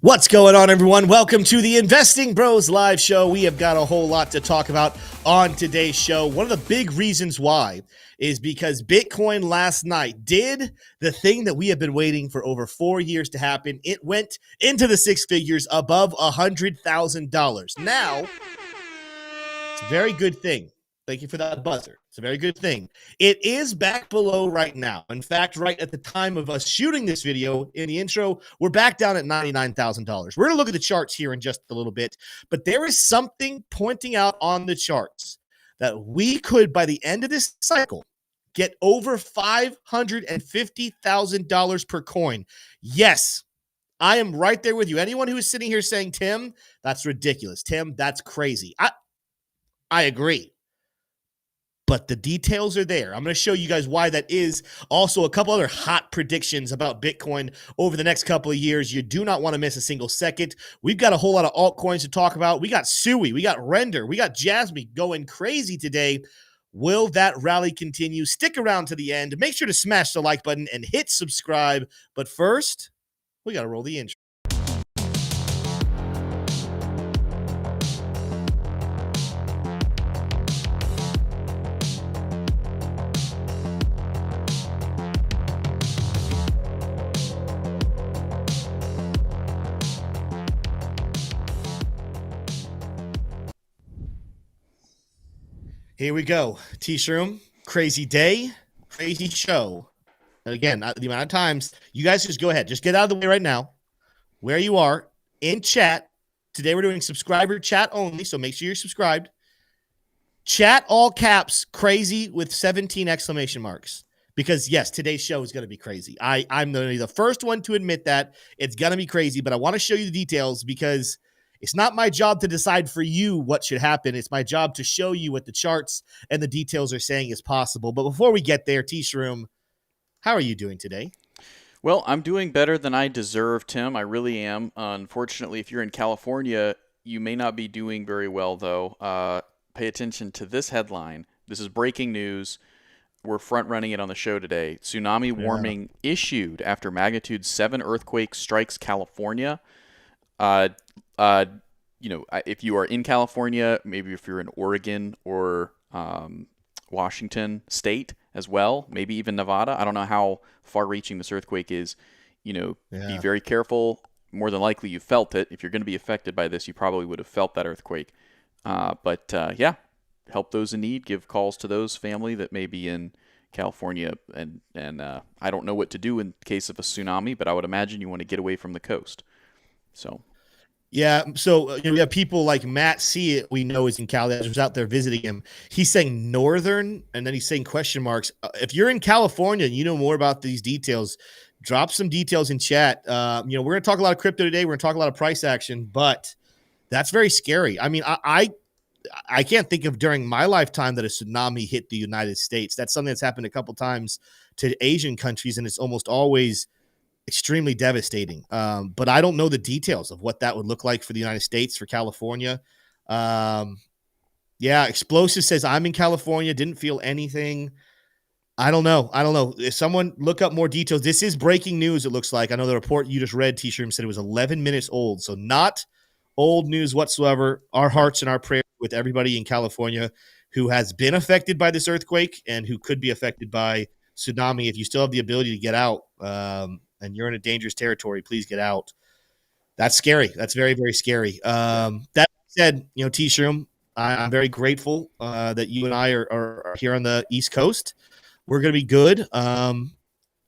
What's going on, everyone? Welcome to the Investing Bros live show. We have got a whole lot to talk about on today's show. One of the big reasons why is because Bitcoin last night did the thing that we have been waiting for over 4 years to happen. It went into the six figures above $100,000. Now, it's a very good thing. Thank you for that buzzer. It's a very good thing. It is back below right now. In fact, right at the time of us shooting this video in the intro, we're back down at $99,000. We're going to look at the charts here in just a little bit, but there is something pointing out on the charts that we could, by the end of this cycle, get over $550,000 per coin. Yes, I am right there with you. Anyone who is sitting here saying, Tim, that's ridiculous. Tim, that's crazy. I agree. But the details are there. I'm going to show you guys why that is. Also, a couple other hot predictions about Bitcoin over the next couple of years. You do not want to miss a single second. We've got a whole lot of altcoins to talk about. We got SUI, we got RNDR, we got JASMY going crazy today. Will that rally continue? Stick around to the end. Make sure to smash the like button and hit subscribe. But first, we got to roll the intro. Here we go. T-Shroom, crazy day, crazy show. And again, the amount of times, you guys just go ahead. Just get out of the way right now. Where you are, in chat. Today we're doing subscriber chat only, so make sure you're subscribed. Chat all caps, crazy with 17 exclamation marks. Because, yes, today's show is going to be crazy. I'm going to be the first one to admit that. It's going to be crazy, but I want to show you the details because it's not my job to decide for you what should happen. It's my job to show you what the charts and the details are saying is possible. But before we get there, T-Shroom, how are you doing today? Well, I'm doing better than I deserve, Tim. I really am. Unfortunately, if you're in California, you may not be doing very well, though. Pay attention to this headline. This is breaking news. We're front-running it on the show today. Tsunami warning issued after magnitude 7 earthquake strikes California. If you are in California, maybe if you're in Oregon or Washington State as well, maybe even Nevada. I don't know how far-reaching this earthquake is. Be very careful. More than likely you felt it. If you're going to be affected by this, you probably would have felt that earthquake. Help those in need. Give calls to those family that may be in California. And I don't know what to do in case of a tsunami, but I would imagine you want to get away from the coast. So... Yeah, so we have people like Matt C. We know is in Cali. I was out there visiting him. He's saying northern, and then he's saying question marks. If you're in California and you know more about these details, drop some details in chat. We're going to talk a lot of crypto today. We're going to talk a lot of price action, but that's very scary. I mean, I can't think of during my lifetime that a tsunami hit the United States. That's something that's happened a couple times to Asian countries, and it's almost always extremely devastating. But I don't know the details of what that would look like for the United States, for California. Explosive says, I'm in California, didn't feel anything. I don't know. If someone look up more details, this is breaking news, it looks like. I know the report you just read, T-Shirt, said it was 11 minutes old. So not old news whatsoever. Our hearts and our prayers with everybody in California who has been affected by this earthquake and who could be affected by tsunami. If you still have the ability to get out, and you're in a dangerous territory, please get out. That's scary. That's very, very scary. That said, T-Shroom, I'm very grateful that you and I are here on the East Coast. We're going to be good.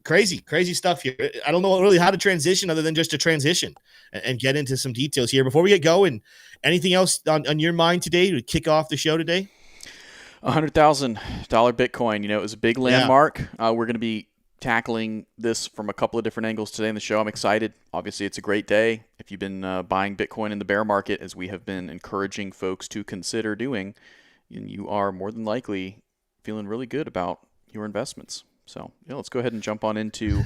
Crazy stuff here. I don't know really how to transition other than just to transition and get into some details here. Before we get going, anything else on your mind today to kick off the show today? $100,000 Bitcoin. It was a big landmark. We're going to be tackling this from a couple of different angles today in the show. I'm excited. Obviously, it's a great day. If you've been buying Bitcoin in the bear market, as we have been encouraging folks to consider doing, you are more than likely feeling really good about your investments. So, let's go ahead and jump on into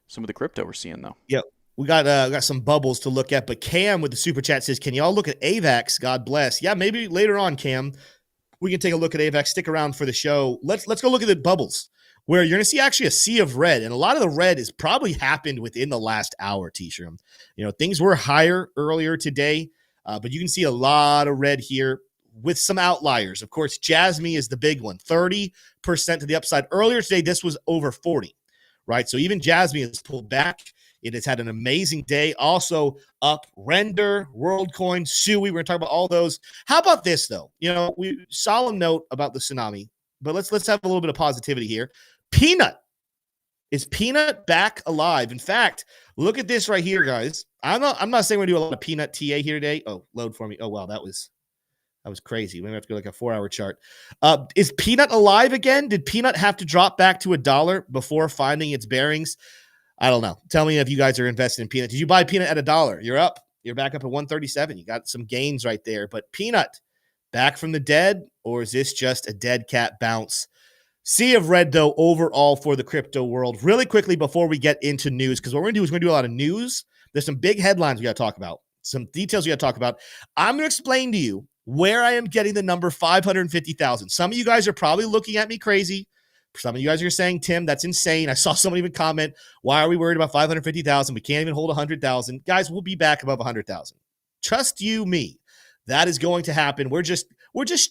some of the crypto we're seeing, though. Yeah, we got some bubbles to look at, but Cam with the super chat says, can y'all look at AVAX? God bless. Yeah, maybe later on, Cam, we can take a look at AVAX. Stick around for the show. Let's go look at the bubbles. where you're going to see actually a sea of red. And a lot of the red has probably happened within the last hour, T-Shroom. Things were higher earlier today, but you can see a lot of red here with some outliers. Of course, JASMY is the big one, 30% to the upside. Earlier today, this was over 40, right? So even JASMY has pulled back. It has had an amazing day. Also up Render, WorldCoin, SUI. We're going to talk about all those. How about this, though? Solemn note about the tsunami, but let's have a little bit of positivity here. Peanut. Is Peanut back alive? In fact, look at this right here, guys. I'm not saying we're going to do a lot of Peanut TA here today. Oh, load for me. Oh, wow, that was crazy. We have to go like a 4-hour chart. Is Peanut alive again? Did Peanut have to drop back to $1 before finding its bearings? I don't know. Tell me if you guys are invested in Peanut. Did you buy Peanut at $1? You're up. You're back up at 137. You got some gains right there. But Peanut, back from the dead, or is this just a dead cat bounce? Sea of red, though, overall for the crypto world. Really quickly before we get into news, because what we're going to do is we're going to do a lot of news. There's some big headlines we got to talk about, some details we got to talk about. I'm going to explain to you where I am getting the number 550,000. Some of you guys are probably looking at me crazy. Some of you guys are saying, Tim, that's insane. I saw someone even comment, why are we worried about 550,000? We can't even hold 100,000. Guys, we'll be back above 100,000. Trust you me. That is going to happen. We're just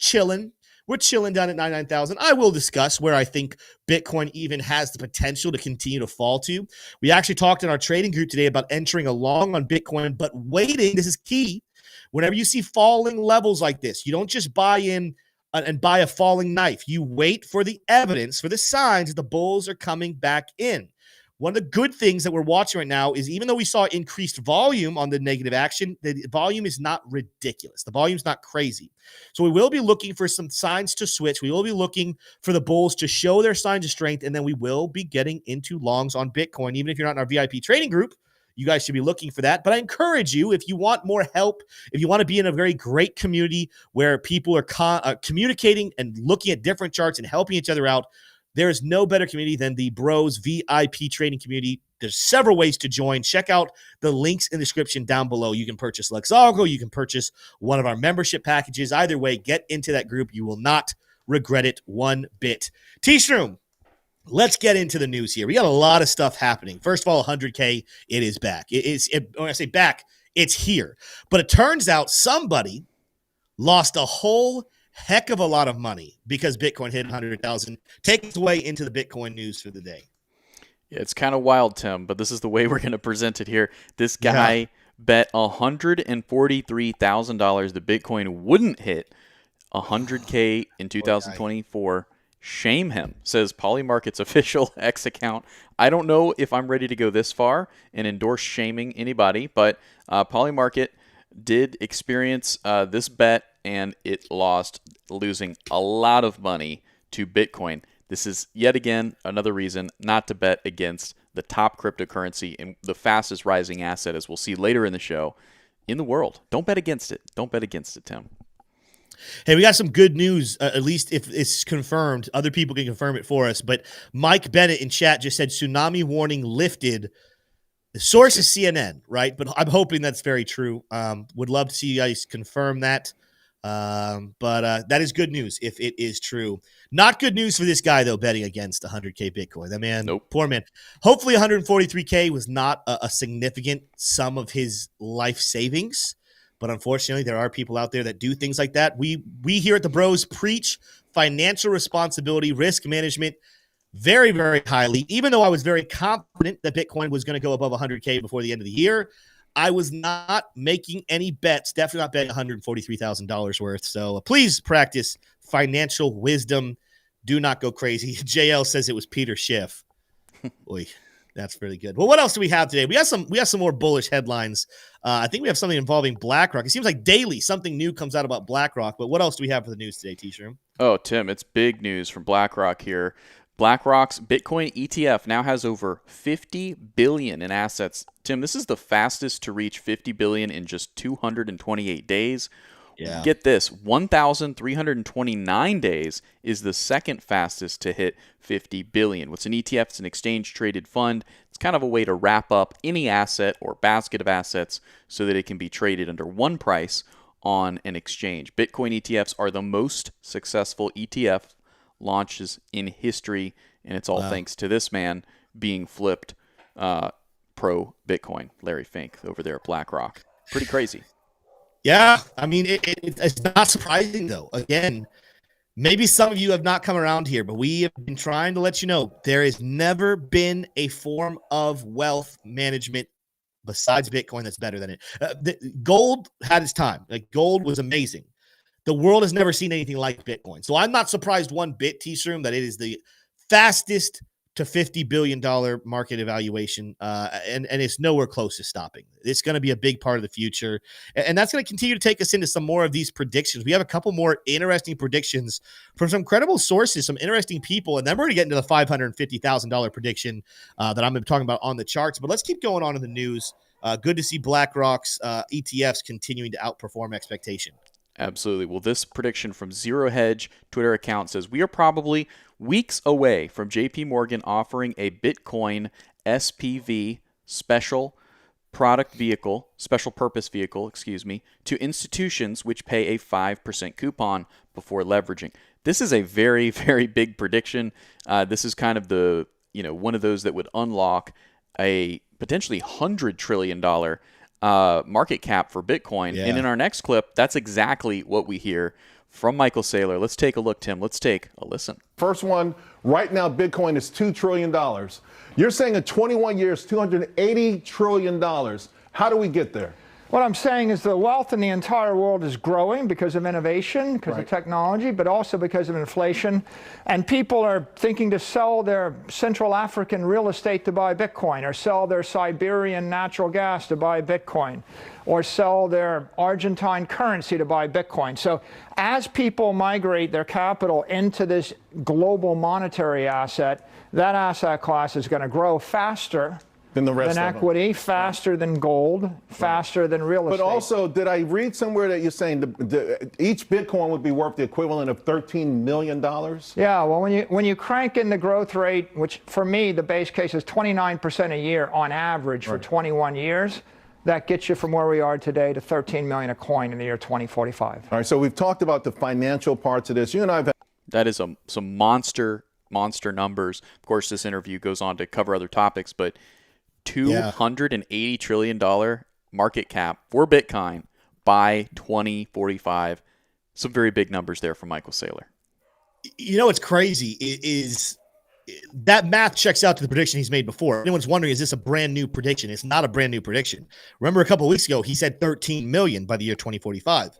chilling. We're chilling down at 99,000. I will discuss where I think Bitcoin even has the potential to continue to fall to. We actually talked in our trading group today about entering a long on Bitcoin, but waiting. This is key. Whenever you see falling levels like this, you don't just buy in and buy a falling knife. You wait for the evidence, for the signs that the bulls are coming back in. One of the good things that we're watching right now is even though we saw increased volume on the negative action, the volume is not ridiculous. The volume's not crazy. So we will be looking for some signs to switch. We will be looking for the bulls to show their signs of strength, and then we will be getting into longs on Bitcoin. Even if you're not in our VIP trading group, you guys should be looking for that. But I encourage you, if you want more help, if you want to be in a very great community where people are communicating and looking at different charts and helping each other out, there is no better community than the Bros VIP trading community. There's several ways to join. Check out the links in the description down below. You can purchase Luxargo. You can purchase one of our membership packages. Either way, get into that group. You will not regret it one bit. T-Shroom, let's get into the news here. We got a lot of stuff happening. First of all, 100K, it is back. When I say back, it's here. But it turns out somebody lost a whole heck of a lot of money because Bitcoin hit 100,000. Take us away into the Bitcoin news for the day. Yeah, it's kind of wild, Tim, but this is the way we're going to present it here. This guy bet $143,000 that Bitcoin wouldn't hit 100K in 2024. Shame him, says Polymarket's official X account. I don't know if I'm ready to go this far and endorse shaming anybody, but Polymarket did experience this bet, and it losing a lot of money to Bitcoin. This is yet again another reason not to bet against the top cryptocurrency and the fastest rising asset, as we'll see later in the show, in the world. Don't bet against it. Don't bet against it, Tim. Hey, we got some good news, at least if it's confirmed. Other people can confirm it for us. But Mike Bennett in chat just said tsunami warning lifted. The source is CNN, right? But I'm hoping that's very true. Would love to see you guys confirm that. But that is good news if it is true. Not good news for this guy, though, betting against 100K Bitcoin. That man, nope. Poor man. Hopefully 143K was not a significant sum of his life savings. But unfortunately, there are people out there that do things like that. We here at the Bros preach financial responsibility, risk management very, very highly. Even though I was very confident that Bitcoin was going to go above 100K before the end of the year, I was not making any bets, definitely not betting $143,000 worth. So please practice financial wisdom. Do not go crazy. JL says it was Peter Schiff. Oy. That's pretty good. Well, what else do we have today? We have some more bullish headlines. I think we have something involving BlackRock. It seems like daily something new comes out about BlackRock. But what else do we have for the news today, T-Shroom? Oh, Tim, it's big news from BlackRock here. BlackRock's Bitcoin ETF now has over $50 billion in assets. Tim, this is the fastest to reach $50 billion in just 228 days. Yeah. Get this, 1,329 days is the second fastest to hit 50 billion. What's an ETF? It's an exchange-traded fund. It's kind of a way to wrap up any asset or basket of assets so that it can be traded under one price on an exchange. Bitcoin ETFs are the most successful ETF launches in history, and it's all thanks to this man being flipped pro Bitcoin, Larry Fink, over there at BlackRock. Pretty crazy. Yeah, I mean, it's not surprising, though. Again, maybe some of you have not come around here, but we have been trying to let you know there has never been a form of wealth management besides Bitcoin that's better than it. Gold had its time. Like, gold was amazing. The world has never seen anything like Bitcoin. So I'm not surprised one bit, T-Shroom, that it is the fastest to $50 billion market evaluation, and it's nowhere close to stopping. It's going to be a big part of the future, and that's going to continue to take us into some more of these predictions. We have a couple more interesting predictions from some credible sources, some interesting people, and then we're going to get into the $550,000 prediction that I'm talking about on the charts. But let's keep going on in the news. Good to see BlackRock's ETFs continuing to outperform expectation. Absolutely. Well, this prediction from Zero Hedge Twitter account says we are probably weeks away from JP Morgan offering a Bitcoin SPV special purpose vehicle, to institutions which pay a 5% coupon before leveraging. This is a very, very big prediction. This is kind of the, one of those that would unlock a potentially $100 trillion market cap for Bitcoin. Yeah. And in our next clip, that's exactly what we hear from Michael Saylor. Let's take a look, Tim. Let's take a listen. First one, right now, Bitcoin is $2 trillion. You're saying in 21 years, $280 trillion. How do we get there? What I'm saying is the wealth in the entire world is growing because of innovation, because of technology, but also because of inflation. And people are thinking to sell their Central African real estate to buy Bitcoin, or sell their Siberian natural gas to buy Bitcoin, or sell their Argentine currency to buy Bitcoin. So as people migrate their capital into this global monetary asset, that asset class is going to grow faster than the rest of equity, faster than gold, faster than real estate. But also, did I read somewhere that you're saying each Bitcoin would be worth the equivalent of $13 million? Yeah, well, when you crank in the growth rate, which for me, the base case is 29% a year on average for 21 years, that gets you from where we are today to 13 million a coin in the year 2045. All right, so we've talked about the financial parts of this. You and I have had— That is some monster numbers. Of course, this interview goes on to cover other topics, but $280 trillion market cap for Bitcoin by 2045. Some very big numbers there from Michael Saylor. What's crazy is that math checks out to the prediction he's made before. Anyone's wondering, is this a brand new prediction? It's not a brand new prediction. Remember a couple of weeks ago, he said 13 million by the year 2045.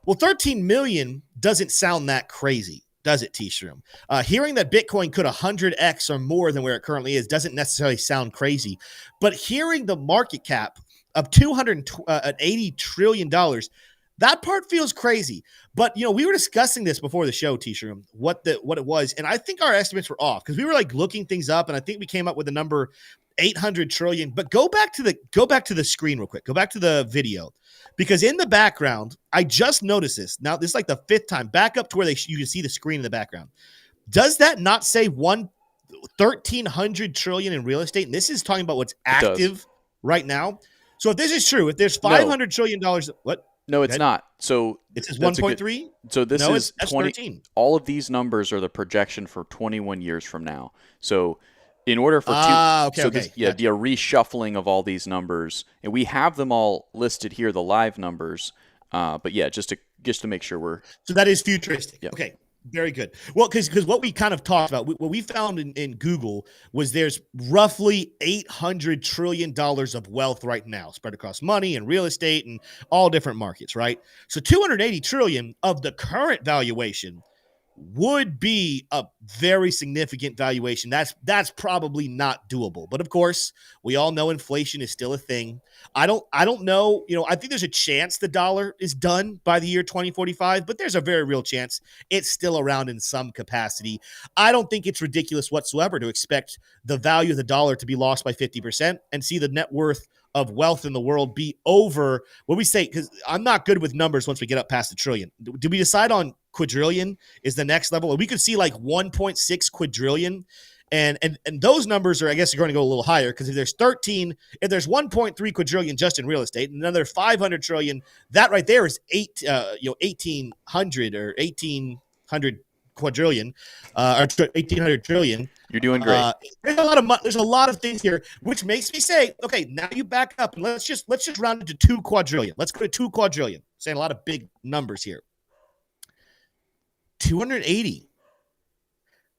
Well, 13 million doesn't sound that crazy, does it, T-Shroom? Hearing that Bitcoin could 100x or more than where it currently is doesn't necessarily sound crazy. But hearing the market cap of $280 trillion, that part feels crazy. But, we were discussing this before the show, T-Shroom, what it was. And I think our estimates were off because we were looking things up, and I think we came up with the number 800 trillion. But go back to the screen real quick. Go back to the video. Because in the background, I just noticed this. Now, this is like the fifth time. Back up to where you can see the screen in the background. Does that not say 1,300 trillion in real estate? And this is talking about what's active right now. So if this is true, if there's $500 trillion, what? No, it's not. So it says 1.3. So this is 20. 13. All of these numbers are the projection for 21 years from now. So in order for be a reshuffling of all these numbers, and we have them all listed here, the live numbers. But yeah, just to make sure we're. So that is futuristic. Yeah. Okay. Very good. Well, because what we kind of talked about, what we found in Google was there's roughly $800 trillion of wealth right now spread across money and real estate and all different markets, right? So 280 trillion of the current valuation would be a very significant valuation. That's probably not doable. But of course, we all know inflation is still a thing. I don't know. I think there's a chance the dollar is done by the year 2045, but there's a very real chance it's still around in some capacity. I don't think it's ridiculous whatsoever to expect the value of the dollar to be lost by 50% and see the net worth of wealth in the world be over what we say, because I'm not good with numbers once we get up past the trillion. Do we decide on quadrillion is the next level? We could see like 1.6 quadrillion. And those numbers are, I guess, are going to go a little higher because if there's 1.3 quadrillion just in real estate and another 500 trillion, that right there is 1,800 quadrillion, or 1,800 trillion. You're doing great. There's a lot of things here, which makes me say, okay, now you back up and let's just round it to 2 quadrillion. Let's go to 2 quadrillion. Saying a lot of big numbers here. 280.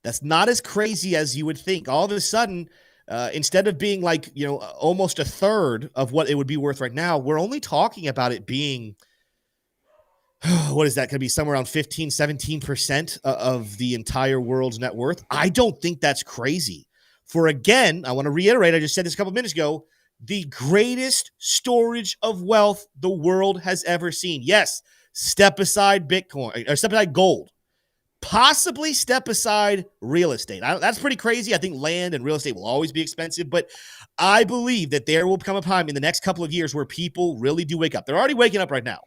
That's not as crazy as you would think. All of a sudden, instead of being like, almost a third of what it would be worth right now, we're only talking about it being, what is that going to be? Somewhere around 15, 17% of the entire world's net worth. I don't think that's crazy. For again, I want to reiterate, I just said this a couple minutes ago, the greatest storage of wealth the world has ever seen. Yes, step aside Bitcoin, or step aside gold. Possibly step aside real estate. That's pretty crazy. I think land and real estate will always be expensive, but I believe that there will come a time in the next couple of years where people really do wake up. They're already waking up right now,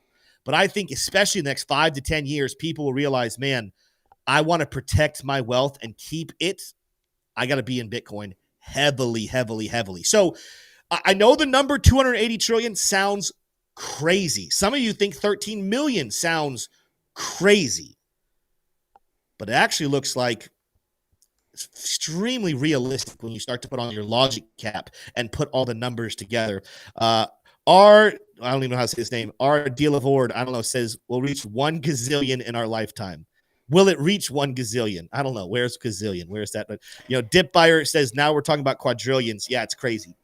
but I think especially in the next 5 to 10 years, people will realize, man, I want to protect my wealth and keep it. I got to be in Bitcoin heavily, heavily, heavily. So I know the number 280 trillion sounds crazy. Some of you think 13 million sounds crazy. But it actually looks like it's extremely realistic when you start to put on your logic cap and put all the numbers together. I don't even know how to say his name. R. Delavord, I don't know, says we'll reach 1 gazillion in our lifetime. Will it reach 1 gazillion? I don't know. Where's gazillion? Where's that? But, Dip Buyer says now we're talking about quadrillions. Yeah, it's crazy.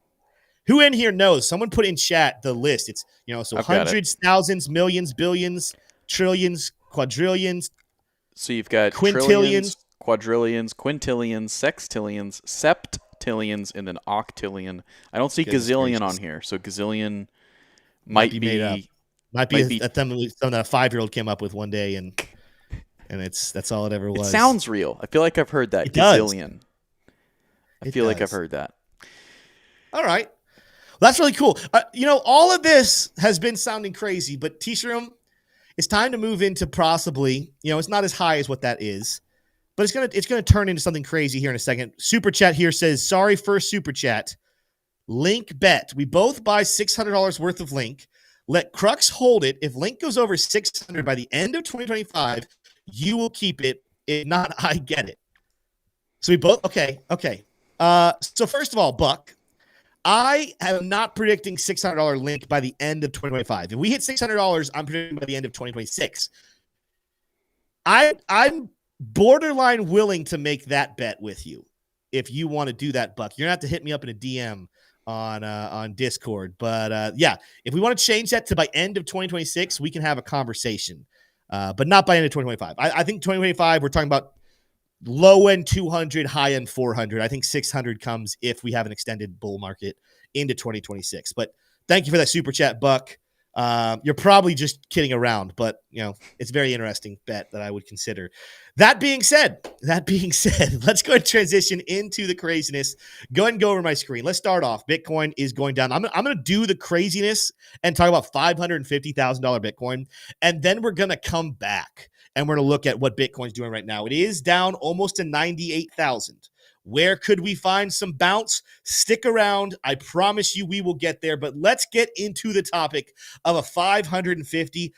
Who in here knows? Someone put in chat the list. It's, so hundreds, thousands, millions, billions, trillions, quadrillions. So you've got quintillions, trillions, quadrillions, quintillions, sextillions, septillions, and an octillion. I don't see gazillion on here, so gazillion might be made up. Might be something that a 5-year-old came up with one day, and that's all it ever was. It sounds real. I feel like I've heard that. Gazillion. I feel like I've heard that. All right. Well, that's really cool. All of this has been sounding crazy, but T-Shroom, it's time to move into possibly, it's not as high as what that is, but it's gonna turn into something crazy here in a second. Super chat here says, sorry, first super chat. Link bet. We both buy $600 worth of Link. Let Crux hold it. If Link goes over 600 by the end of 2025, you will keep it. If not, I get it. So we both, okay. So first of all, Buck, I am not predicting $600 Link by the end of 2025. If we hit $600, I'm predicting by the end of 2026. I'm borderline willing to make that bet with you. If you want to do that, Buck, you're going to have to hit me up in a DM on Discord. But yeah, if we want to change that to by end of 2026, we can have a conversation. But not by end of 2025. I think 2025, we're talking about low end 200, high end 400. I think 600 comes if we have an extended bull market into 2026. But thank you for that super chat, Buck. You're probably just kidding around, but it's a very interesting bet that I would consider. That being said, let's go and transition into the craziness. Go ahead and go over my screen. Let's start off. Bitcoin is going down. I'm going to do the craziness and talk about $550,000 Bitcoin, and then we're going to come back and we're going to look at what Bitcoin's doing right now. It is down almost to 98,000. Where could we find some bounce? Stick around. I promise you we will get there. But let's get into the topic of a $550,000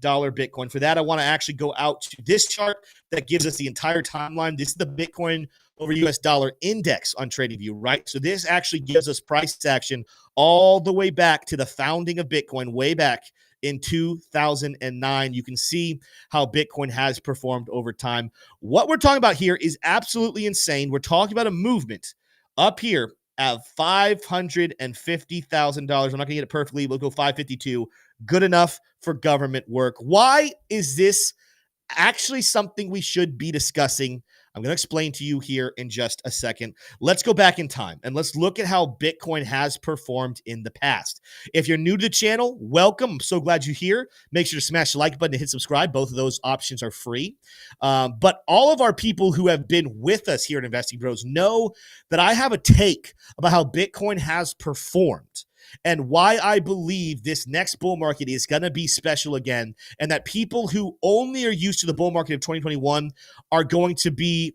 Bitcoin. For that, I want to actually go out to this chart that gives us the entire timeline. This is the Bitcoin over US dollar index on TradingView, right? So this actually gives us price action all the way back to the founding of Bitcoin, way back in 2009. You can see how Bitcoin has performed over time. What we're talking about here is absolutely insane. We're talking about a movement up here at $550,000. I'm not going to get it perfectly. We'll go 552. Good enough for government work. Why is this actually something we should be discussing? I'm going to explain to you here in just a second. Let's go back in time and let's look at how Bitcoin has performed in the past. If you're new to the channel, welcome. I'm so glad you're here. Make sure to smash the like button and hit subscribe. Both of those options are free. But all of our people who have been with us here at Investing Bros know that I have a take about how Bitcoin has performed and why I believe this next bull market is going to be special again, and that people who only are used to the bull market of 2021 are going to be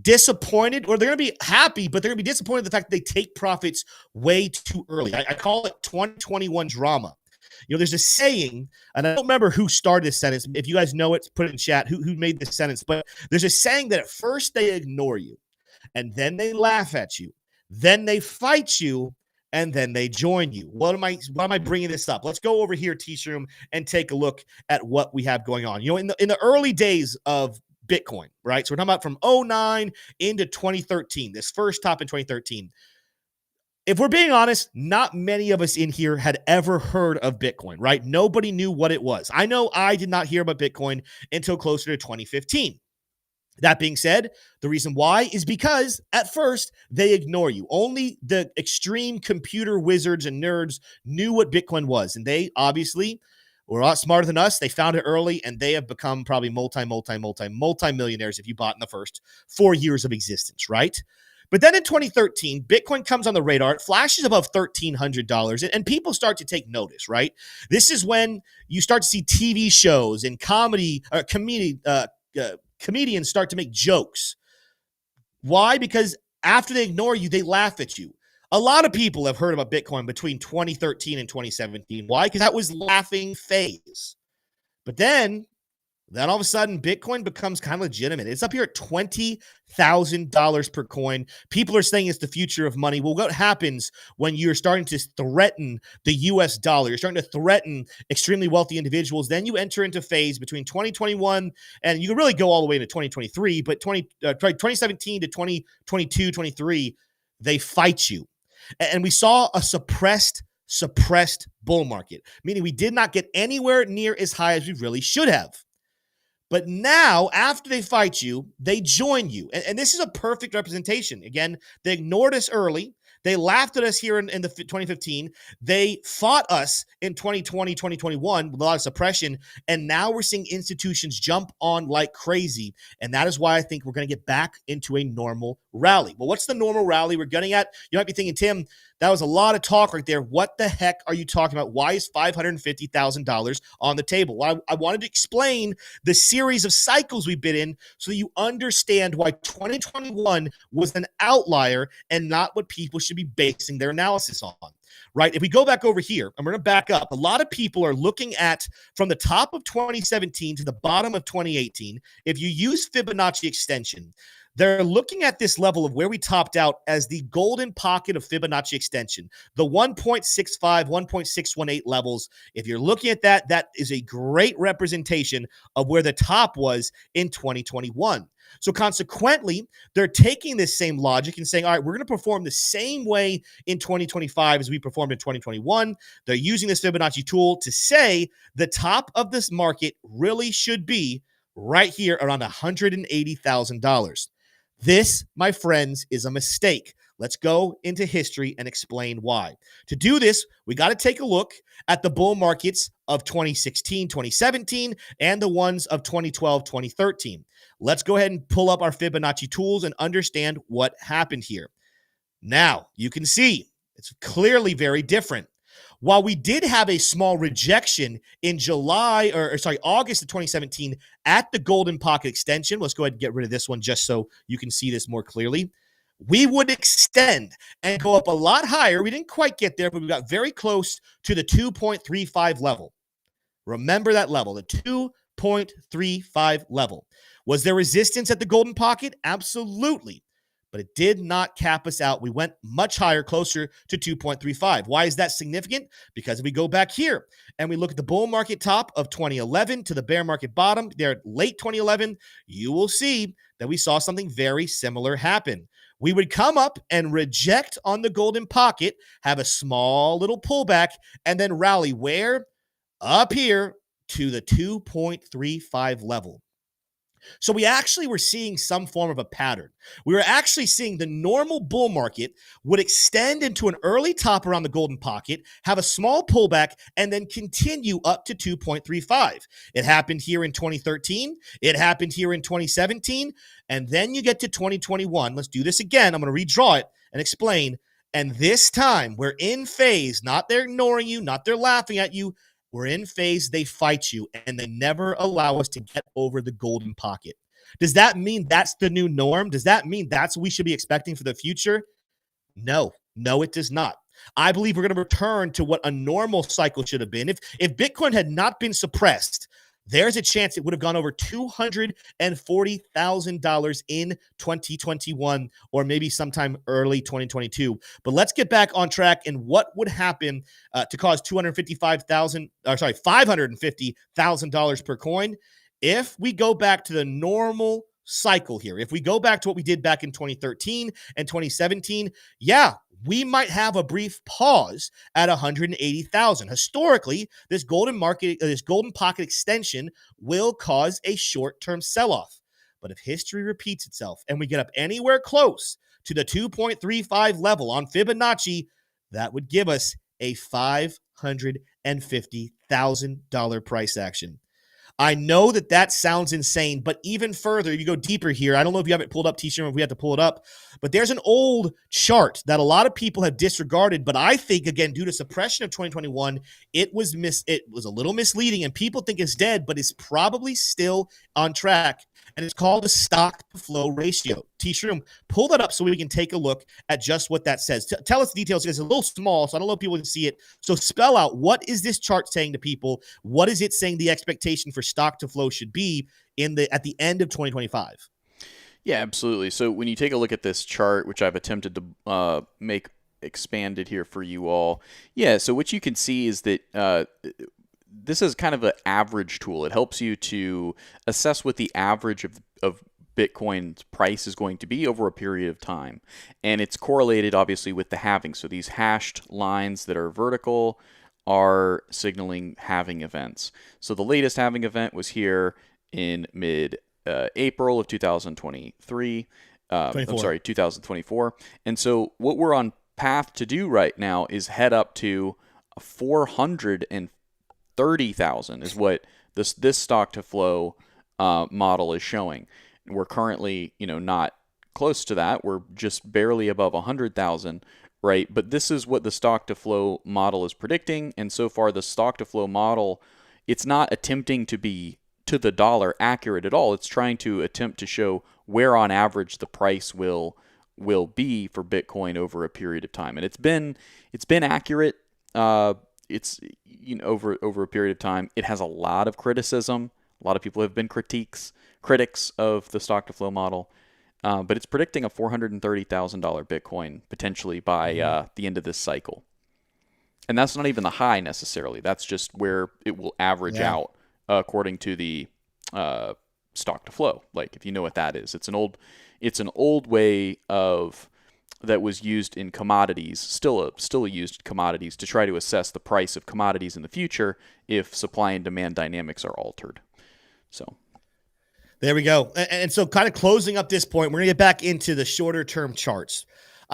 disappointed, or they're going to be happy, but they're going to be disappointed in the fact that they take profits way too early. I call it 2021 drama. You know, there's a saying, and I don't remember who started this sentence. If you guys know it, put it in chat. Who made this sentence? But there's a saying that at first they ignore you, and then they laugh at you, then they fight you, and then they join you. Why am I bringing this up? Let's go over here, T-Shroom, and take a look at what we have going on. You know, in the early days of Bitcoin, right? So we're talking about from 2009 into 2013, this first top in 2013. If we're being honest, not many of us in here had ever heard of Bitcoin, right? Nobody knew what it was. I know I did not hear about Bitcoin until closer to 2015. That being said, the reason why is because at first they ignore you. Only the extreme computer wizards and nerds knew what Bitcoin was. And they obviously were a lot smarter than us. They found it early and they have become probably multi-millionaires if you bought in the first 4 years of existence, right? But then in 2013, Bitcoin comes on the radar. It flashes above $1,300 and people start to take notice, right? This is when you start to see TV shows and comedians start to make jokes. Why? Because after they ignore you, they laugh at you. A lot of people have heard about Bitcoin between 2013 and 2017. Why? Because that was laughing phase. But then all of a sudden, Bitcoin becomes kind of legitimate. It's up here at $20,000 per coin. People are saying it's the future of money. Well, what happens when you're starting to threaten the US dollar? You're starting to threaten extremely wealthy individuals. Then you enter into phase between 2021, and you can really go all the way to 2023, but 2017 to 2022, 23, they fight you. And we saw a suppressed bull market, meaning we did not get anywhere near as high as we really should have. But now, after they fight you, they join you. And this is a perfect representation. Again, they ignored us early. They laughed at us here in the 2015. They fought us in 2020, 2021 with a lot of suppression. And now we're seeing institutions jump on like crazy. And that is why I think we're going to get back into a normal rally. Well, what's the normal rally we're getting at? You might be thinking, Tim, that was a lot of talk right there. What the heck are you talking about? Why is $550,000 on the table? Well, I wanted to explain the series of cycles we've been in so that you understand why 2021 was an outlier and not what people should be basing their analysis on, right? If we go back over here, I'm going to back up. A lot of people are looking at from the top of 2017 to the bottom of 2018. If you use Fibonacci extension, they're looking at this level of where we topped out as the golden pocket of Fibonacci extension, the 1.65, 1.618 levels. If you're looking at that, that is a great representation of where the top was in 2021. So consequently, they're taking this same logic and saying, all right, we're going to perform the same way in 2025 as we performed in 2021. They're using this Fibonacci tool to say the top of this market really should be right here around $180,000. This, my friends, is a mistake. Let's go into history and explain why. To do this, we got to take a look at the bull markets of 2016, 2017, and the ones of 2012, 2013. Let's go ahead and pull up our Fibonacci tools and understand what happened here. Now, you can see it's clearly very different. While we did have a small rejection in August of 2017 at the golden pocket extension, let's go ahead and get rid of this one just so you can see this more clearly. We would extend and go up a lot higher. We didn't quite get there, but we got very close to the 2.35 level. Remember that level, the 2.35 level. Was there resistance at the golden pocket? Absolutely. But it did not cap us out. We went much higher, closer to 2.35. Why is that significant? Because if we go back here and we look at the bull market top of 2011 to the bear market bottom there late 2011, you will see that we saw something very similar happen. We would come up and reject on the golden pocket, have a small little pullback, and then rally where? Up here to the 2.35 level. So we actually were seeing some form of a pattern. We were actually seeing the normal bull market would extend into an early top around the golden pocket, have a small pullback, and then continue up to 2.35. It happened here in 2013. It happened here in 2017. And then you get to 2021. Let's do this again. I'm going to redraw it and explain. And this time we're in phase, not they're ignoring you, not they're laughing at you. We're in phase, they fight you, and they never allow us to get over the golden pocket. Does that mean that's the new norm? Does that mean that's what we should be expecting for the future? No, No, it does not. I believe we're going to return to what a normal cycle should have been. If Bitcoin had not been suppressed, there's a chance it would have gone over $240,000 in 2021 or maybe sometime early 2022. But let's get back on track and what would happen to cause $550,000 per coin if we go back to the normal cycle here. If we go back to what we did back in 2013 and 2017, yeah, we might have a brief pause at 180,000. Historically, this golden pocket extension will cause a short-term sell-off. But if history repeats itself and we get up anywhere close to the 2.35 level on Fibonacci, that would give us a $550,000 price action. I know that sounds insane, but even further, if you go deeper here, I don't know if you have it pulled up, T-Shirt, if we have to pull it up, but there's an old chart that a lot of people have disregarded, but I think, again, due to suppression of 2021, it was a little misleading, and people think it's dead, but it's probably still on track, and it's called the stock-to-flow ratio. T-Shirt, pull that up so we can take a look at just what that says. Tell us the details. It's a little small, so I don't know if people can see it. So spell out, what is this chart saying to people? What is it saying the expectation for stock to flow should be at the end of 2025? Yeah, absolutely. So when you take a look at this chart, which I've attempted to make expanded here for you all, yeah, so what you can see is that this is kind of an average tool. It helps you to assess what the average of Bitcoin's price is going to be over a period of time. And it's correlated, obviously, with the halving. So these hashed lines that are vertical are signaling halving events. So the latest halving event was here in mid-April of 2023. 2024. And so what we're on path to do right now is head up to 430,000 is what this stock to flow model is showing. We're currently, not close to that. We're just barely above 100,000, right? But this is what the stock to flow model is predicting. And so far, the stock to flow model, it's not attempting to be to the dollar accurate at all. It's trying to attempt to show where on average the price will be for Bitcoin over a period of time. And it's been accurate. It's over a period of time. It has a lot of criticism. A lot of people have been critics of the stock to flow model, but it's predicting a $430,000 Bitcoin potentially by the end of this cycle. And that's not even the high necessarily. That's just where it will average out according to the stock to flow. Like, if you know what that is, it's an old way of that was used in commodities, still used in commodities to try to assess the price of commodities in the future if supply and demand dynamics are altered. So there we go. And so kind of closing up this point, we're going to get back into the shorter term charts.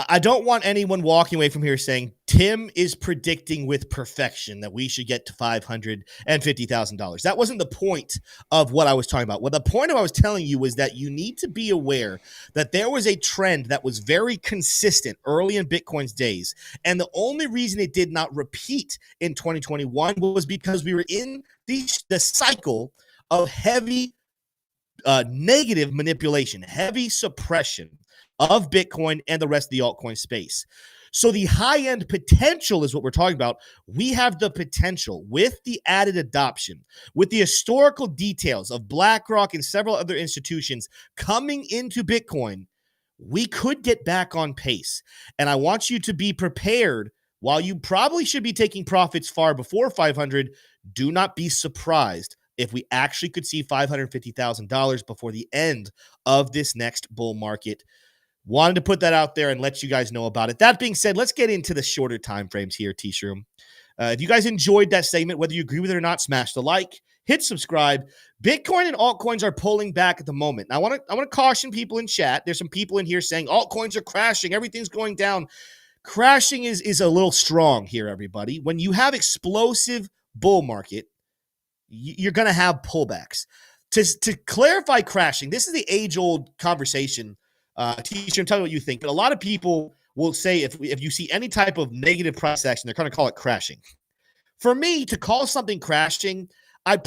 I don't want anyone walking away from here saying Tim is predicting with perfection that we should get to $550,000. That wasn't the point of what I was talking about. Well, the point of what I was telling you was that you need to be aware that there was a trend that was very consistent early in Bitcoin's days. And the only reason it did not repeat in 2021 was because we were in the cycle of heavy negative manipulation, heavy suppression of Bitcoin and the rest of the altcoin space. So the high-end potential is what we're talking about. We have the potential with the added adoption, with the historical details of BlackRock and several other institutions coming into Bitcoin, we could get back on pace. And I want you to be prepared. While you probably should be taking profits far before 500, do not be surprised if we actually could see $550,000 before the end of this next bull market. Wanted to put that out there and let you guys know about it. That being said, let's get into the shorter time frames here, T-Shroom. If you guys enjoyed that segment, whether you agree with it or not, smash the like, hit subscribe. Bitcoin and altcoins are pulling back at the moment. Now, I want to caution people in chat. There's some people in here saying altcoins are crashing, everything's going down. Crashing is a little strong here, everybody. When you have explosive bull market, you're going to have pullbacks. To clarify crashing, this is the age-old conversation. T-Shirt, tell me what you think. But a lot of people will say if you see any type of negative price action, they're going to call it crashing. For me, to call something crashing, I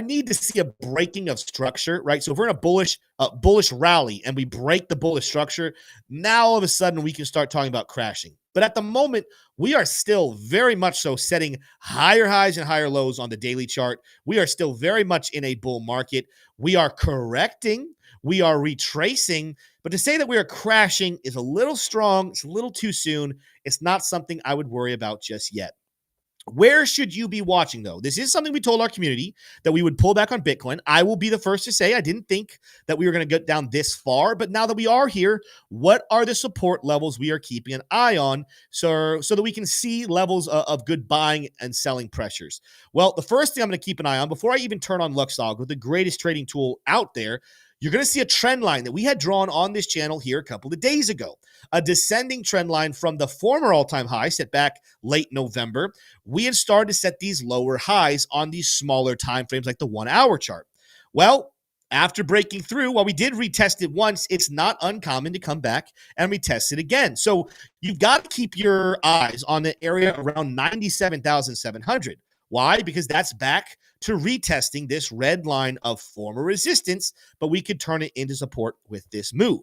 need to see a breaking of structure, right? So if we're in a bullish rally and we break the bullish structure, now all of a sudden we can start talking about crashing. But at the moment, we are still very much so setting higher highs and higher lows on the daily chart. We are still very much in a bull market. We are correcting. We are retracing. But to say that we are crashing is a little strong. It's a little too soon. It's not something I would worry about just yet. Where should you be watching, though? This is something we told our community that we would pull back on Bitcoin. I will be the first to say I didn't think that we were going to get down this far, but now that we are here, what are the support levels we are keeping an eye on so that we can see levels of good buying and selling pressures? Well, the first thing I'm going to keep an eye on before I even turn on Luxog, the greatest trading tool out there, you're going to see a trend line that we had drawn on this channel here a couple of days ago, a descending trend line from the former all-time high set back late November. We had started to set these lower highs on these smaller time frames like the 1 hour chart. Well, after breaking through, while we did retest it once, it's not uncommon to come back and retest it again. So you've got to keep your eyes on the area around 97,700. Why? Because that's back to retesting this red line of former resistance, but we could turn it into support with this move.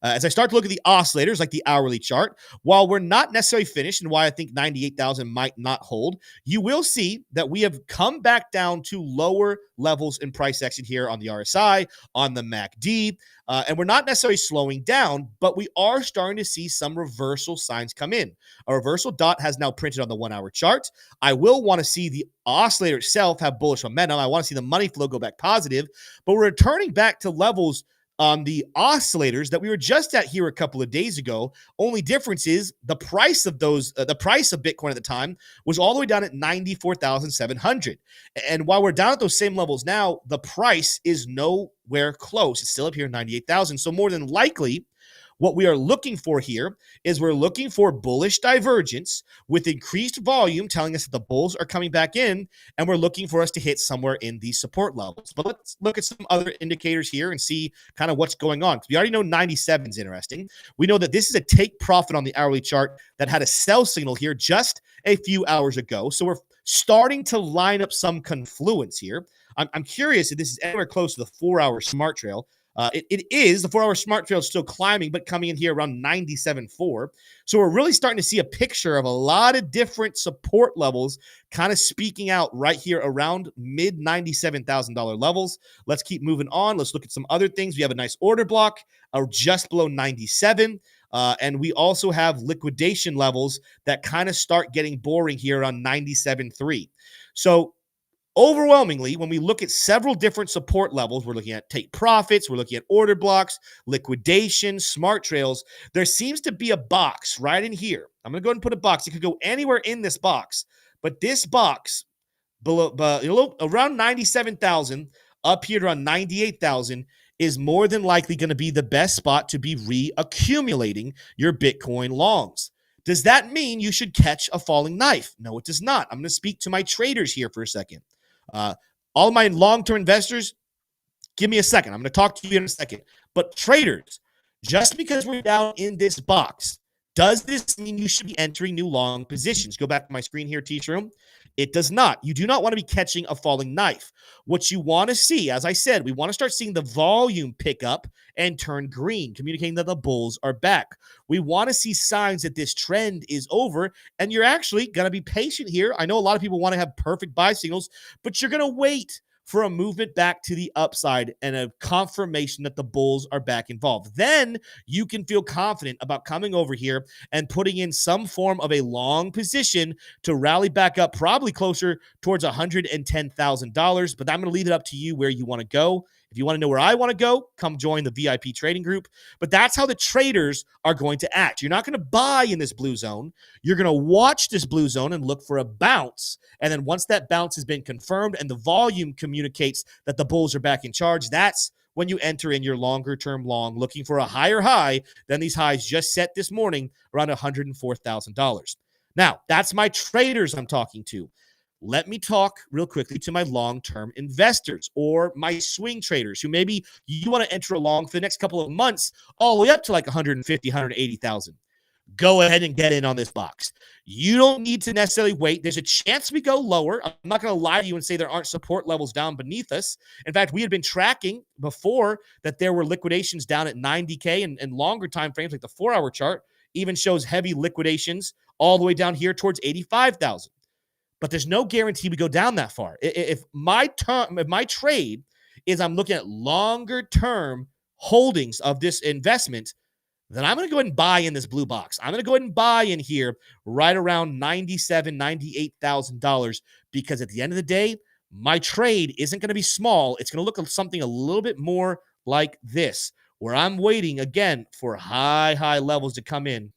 As I start to look at the oscillators, like the hourly chart, while we're not necessarily finished and why I think 98,000 might not hold, you will see that we have come back down to lower levels in price action here on the RSI, on the MACD, and we're not necessarily slowing down, but we are starting to see some reversal signs come in. A reversal dot has now printed on the 1 hour chart. I will want to see the oscillator itself have bullish momentum. I want to see the money flow go back positive, but we're returning back to levels on the oscillators that we were just at here a couple of days ago. Only difference is the price of those, the price of Bitcoin at the time was all the way down at 94,700. And while we're down at those same levels now, the price is nowhere close. It's still up here at 98,000. So more than likely, what we are looking for here is we're looking for bullish divergence with increased volume telling us that the bulls are coming back in, and we're looking for us to hit somewhere in these support levels. But let's look at some other indicators here and see kind of what's going on. We already know 97 is interesting. We know that this is a take profit on the hourly chart that had a sell signal here just a few hours ago. So we're starting to line up some confluence here. I'm curious if this is anywhere close to the 4 hour smart trail. It is. The 4 hour smart trail is still climbing, but coming in here around 97.4. So we're really starting to see a picture of a lot of different support levels kind of speaking out right here around mid $97,000 levels. Let's keep moving on. Let's look at some other things. We have a nice order block just below 97. And we also have liquidation levels that kind of start getting boring here on 97.3. So overwhelmingly, when we look at several different support levels, we're looking at take profits, we're looking at order blocks, liquidation, smart trails. There seems to be a box right in here. I'm going to go ahead and put a box. It could go anywhere in this box, but this box below, around 97,000 up here around 98,000 is more than likely going to be the best spot to be reaccumulating your Bitcoin longs. Does that mean you should catch a falling knife? No, it does not. I'm going to speak to my traders here for a second. All my long-term investors, give me a second. I'm going to talk to you in a second. But traders, just because we're down in this box, does this mean you should be entering new long positions? Go back to my screen here, Teach Room. It does not. You do not want to be catching a falling knife. What you want to see, as I said, we want to start seeing the volume pick up and turn green, communicating that the bulls are back. We want to see signs that this trend is over, and you're actually going to be patient here. I know a lot of people want to have perfect buy signals, but you're going to wait for a movement back to the upside and a confirmation that the bulls are back involved. Then you can feel confident about coming over here and putting in some form of a long position to rally back up probably closer towards $110,000. But I'm going to leave it up to you where you want to go. If you want to know where I want to go, come join the VIP trading group. But that's how the traders are going to act. You're not going to buy in this blue zone. You're going to watch this blue zone and look for a bounce. And then once that bounce has been confirmed and the volume communicates that the bulls are back in charge, that's when you enter in your longer term long, looking for a higher high than these highs just set this morning around $104,000. Now, that's my traders I'm talking to. Let me talk real quickly to my long-term investors or my swing traders who maybe you want to enter a long for the next couple of months all the way up to like 150, 180,000. Go ahead and get in on this box. You don't need to necessarily wait. There's a chance we go lower. I'm not going to lie to you and say there aren't support levels down beneath us. In fact, we had been tracking before that there were liquidations down at 90K and longer time frames like the 4 hour chart. even shows heavy liquidations all the way down here towards 85,000. But there's no guarantee we go down that far. If my trade is I'm looking at longer term holdings of this investment, then I'm going to go ahead and buy in this blue box. I'm going to go ahead and buy in here right around $97,000, $98,000, because at the end of the day, my trade isn't going to be small. It's going to look like something a little bit more like this, where I'm waiting again for high levels to come in.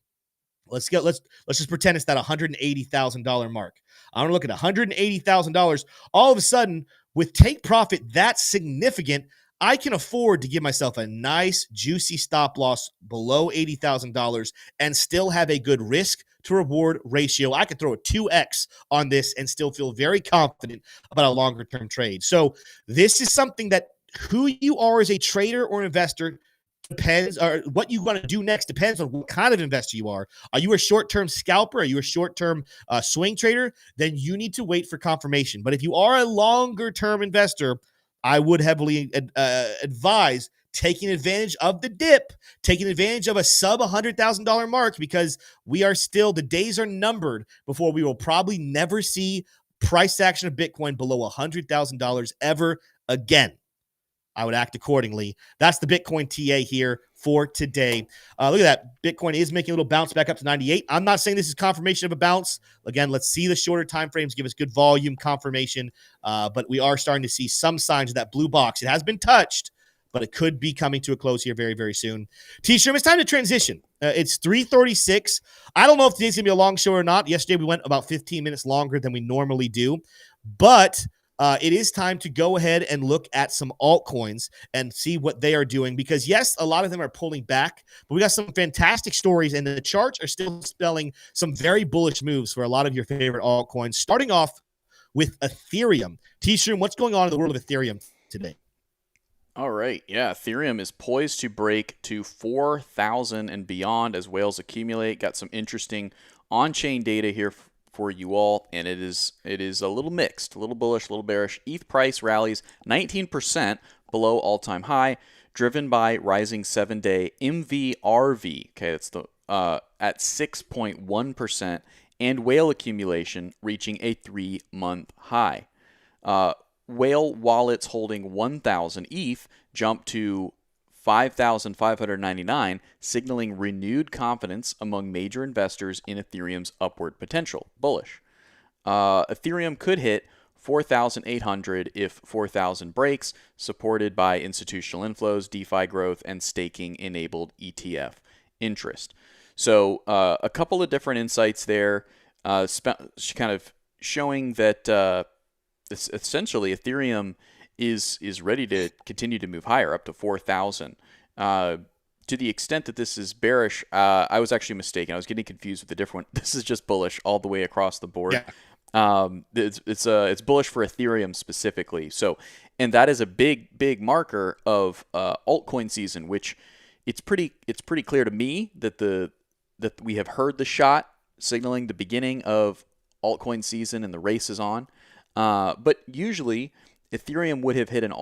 Let's just pretend it's that $180,000 mark. I'm gonna look at $180,000. All of a sudden, with take profit that significant, I can afford to give myself a nice juicy stop loss below $80,000 and still have a good risk to reward ratio. I could throw a 2x on this and still feel very confident about a longer term trade. So this is something that who you are as a trader or investor depends, or what you want to do next depends on what kind of investor you are. Are you a short-term scalper? Are you a short-term swing trader? Then you need to wait for confirmation. But if you are a longer-term investor, I would heavily advise taking advantage of the dip, taking advantage of a sub $100,000 mark, because the days are numbered before we will probably never see price action of Bitcoin below $100,000 ever again. I would act accordingly. That's the Bitcoin TA here for today. Look at that. Bitcoin is making a little bounce back up to 98. I'm not saying this is confirmation of a bounce. Again, let's see the shorter time frames give us good volume confirmation. But we are starting to see some signs of that blue box. It has been touched, but it could be coming to a close here very, very soon. T-Shroom, it's time to transition. It's 3:36. I don't know if today's going to be a long show or not. Yesterday, we went about 15 minutes longer than we normally do. But it is time to go ahead and look at some altcoins and see what they are doing, because yes, a lot of them are pulling back, but we got some fantastic stories, and the charts are still spelling some very bullish moves for a lot of your favorite altcoins, starting off with Ethereum. T-Shroom, what's going on in the world of Ethereum today? All right. Yeah, Ethereum is poised to break to 4,000 and beyond as whales accumulate. Got some interesting on-chain data here for you all, and it is a little mixed, a little bullish, a little bearish. ETH price rallies 19% below all-time high, driven by rising 7-day MVRV. Okay, that's the at 6.1%, and whale accumulation reaching a 3-month high. Whale wallets holding 1,000 ETH jumped to 5,599, signaling renewed confidence among major investors in Ethereum's upward potential. Bullish. Ethereum could hit 4,800 if 4,000 breaks, supported by institutional inflows, DeFi growth, and staking-enabled ETF interest. So a couple of different insights there, kind of showing that essentially Ethereum is ready to continue to move higher, up to 4,000. To the extent that this is bearish, I was actually mistaken. I was getting confused with the different. This is just bullish all the way across the board. Yeah. It's bullish for Ethereum specifically. So, and that is a big marker of altcoin season, which it's pretty clear to me that we have heard the shot signaling the beginning of altcoin season and the race is on. But usually Ethereum would have hit its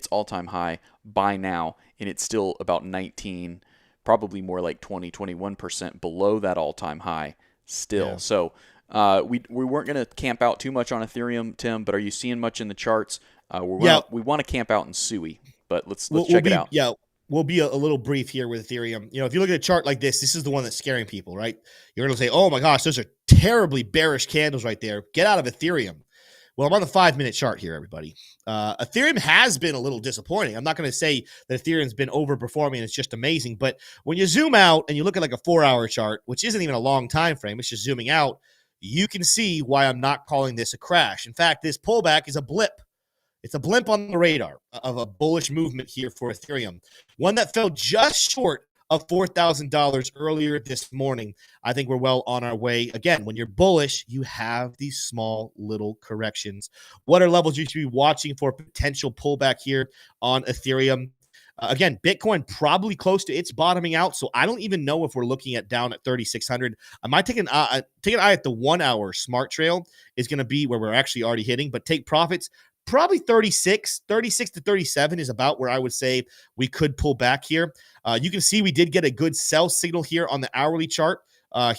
all-time high by now, and it's still about 19, probably more like 20, 21% below that all-time high still. Yeah. So we weren't going to camp out too much on Ethereum, Tim, but are you seeing much in the charts? We want to camp out in SUI, but let's check it out. Yeah, we'll be a little brief here with Ethereum. You know, if you look at a chart like this is the one that's scaring people, right? You're going to say, oh my gosh, those are terribly bearish candles right there. Get out of Ethereum. Well, I'm on the 5-minute chart here, everybody. Ethereum has been a little disappointing. I'm not going to say that Ethereum's been overperforming and it's just amazing, but when you zoom out and you look at like a 4-hour chart, which isn't even a long time frame, it's just zooming out, you can see why I'm not calling this a crash. In fact, this pullback is a blip. It's a blimp on the radar of a bullish movement here for Ethereum, one that fell just short of $4,000 earlier this morning. I think we're well on our way. Again, when you're bullish, you have these small little corrections. What are levels you should be watching for potential pullback here on Ethereum? Again, Bitcoin probably close to its bottoming out, so I don't even know if we're looking at down at 3,600. I might take an eye at the 1-hour smart trail is going to be where we're actually already hitting, but take profits probably 36 to 37 is about where I would say we could pull back here. You can see we did get a good sell signal here on the hourly chart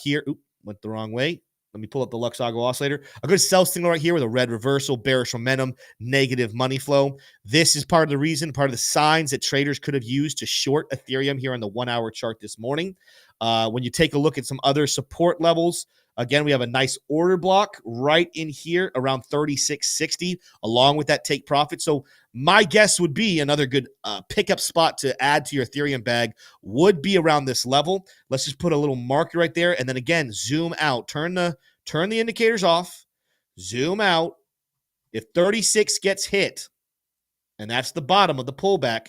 here. Oop, went the wrong way. Let me pull up the Luxago oscillator. A good sell signal right here with a red reversal, bearish momentum, negative money flow. This is part of the reason, part of the signs that traders could have used to short Ethereum here on the 1 hour chart this morning. When you take a look at some other support levels, again, we have a nice order block right in here around 36.60, along with that take profit. So my guess would be another good pickup spot to add to your Ethereum bag would be around this level. Let's just put a little marker right there. And then again, zoom out, turn the indicators off, zoom out. If 36 gets hit, and that's the bottom of the pullback,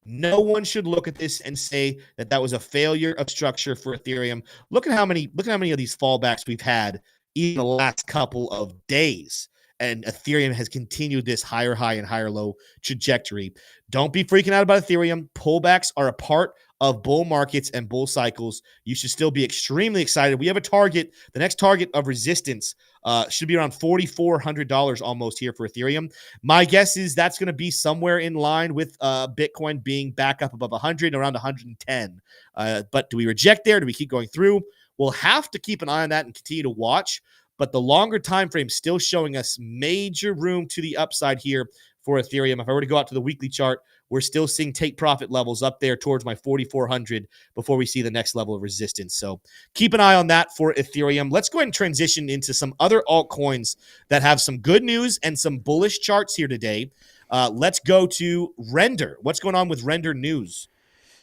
no one should look at this and say that that was a failure of structure for Ethereum. Look at how many of these fallbacks we've had in the last couple of days. And Ethereum has continued this higher high and higher low trajectory. Don't be freaking out about Ethereum. Pullbacks are a part of bull markets and bull cycles. You should still be extremely excited. We have a target. The next target of resistance should be around $4,400 almost here for Ethereum. My guess is that's going to be somewhere in line with Bitcoin being back up above 100, around 110. But do we reject there? Do we keep going through? We'll have to keep an eye on that and continue to watch. But the longer time frame still showing us major room to the upside here for Ethereum. If I were to go out to the weekly chart, we're still seeing take profit levels up there towards my 4,400 before we see the next level of resistance. So keep an eye on that for Ethereum. Let's go ahead and transition into some other altcoins that have some good news and some bullish charts here today. Let's go to Render. What's going on with Render news?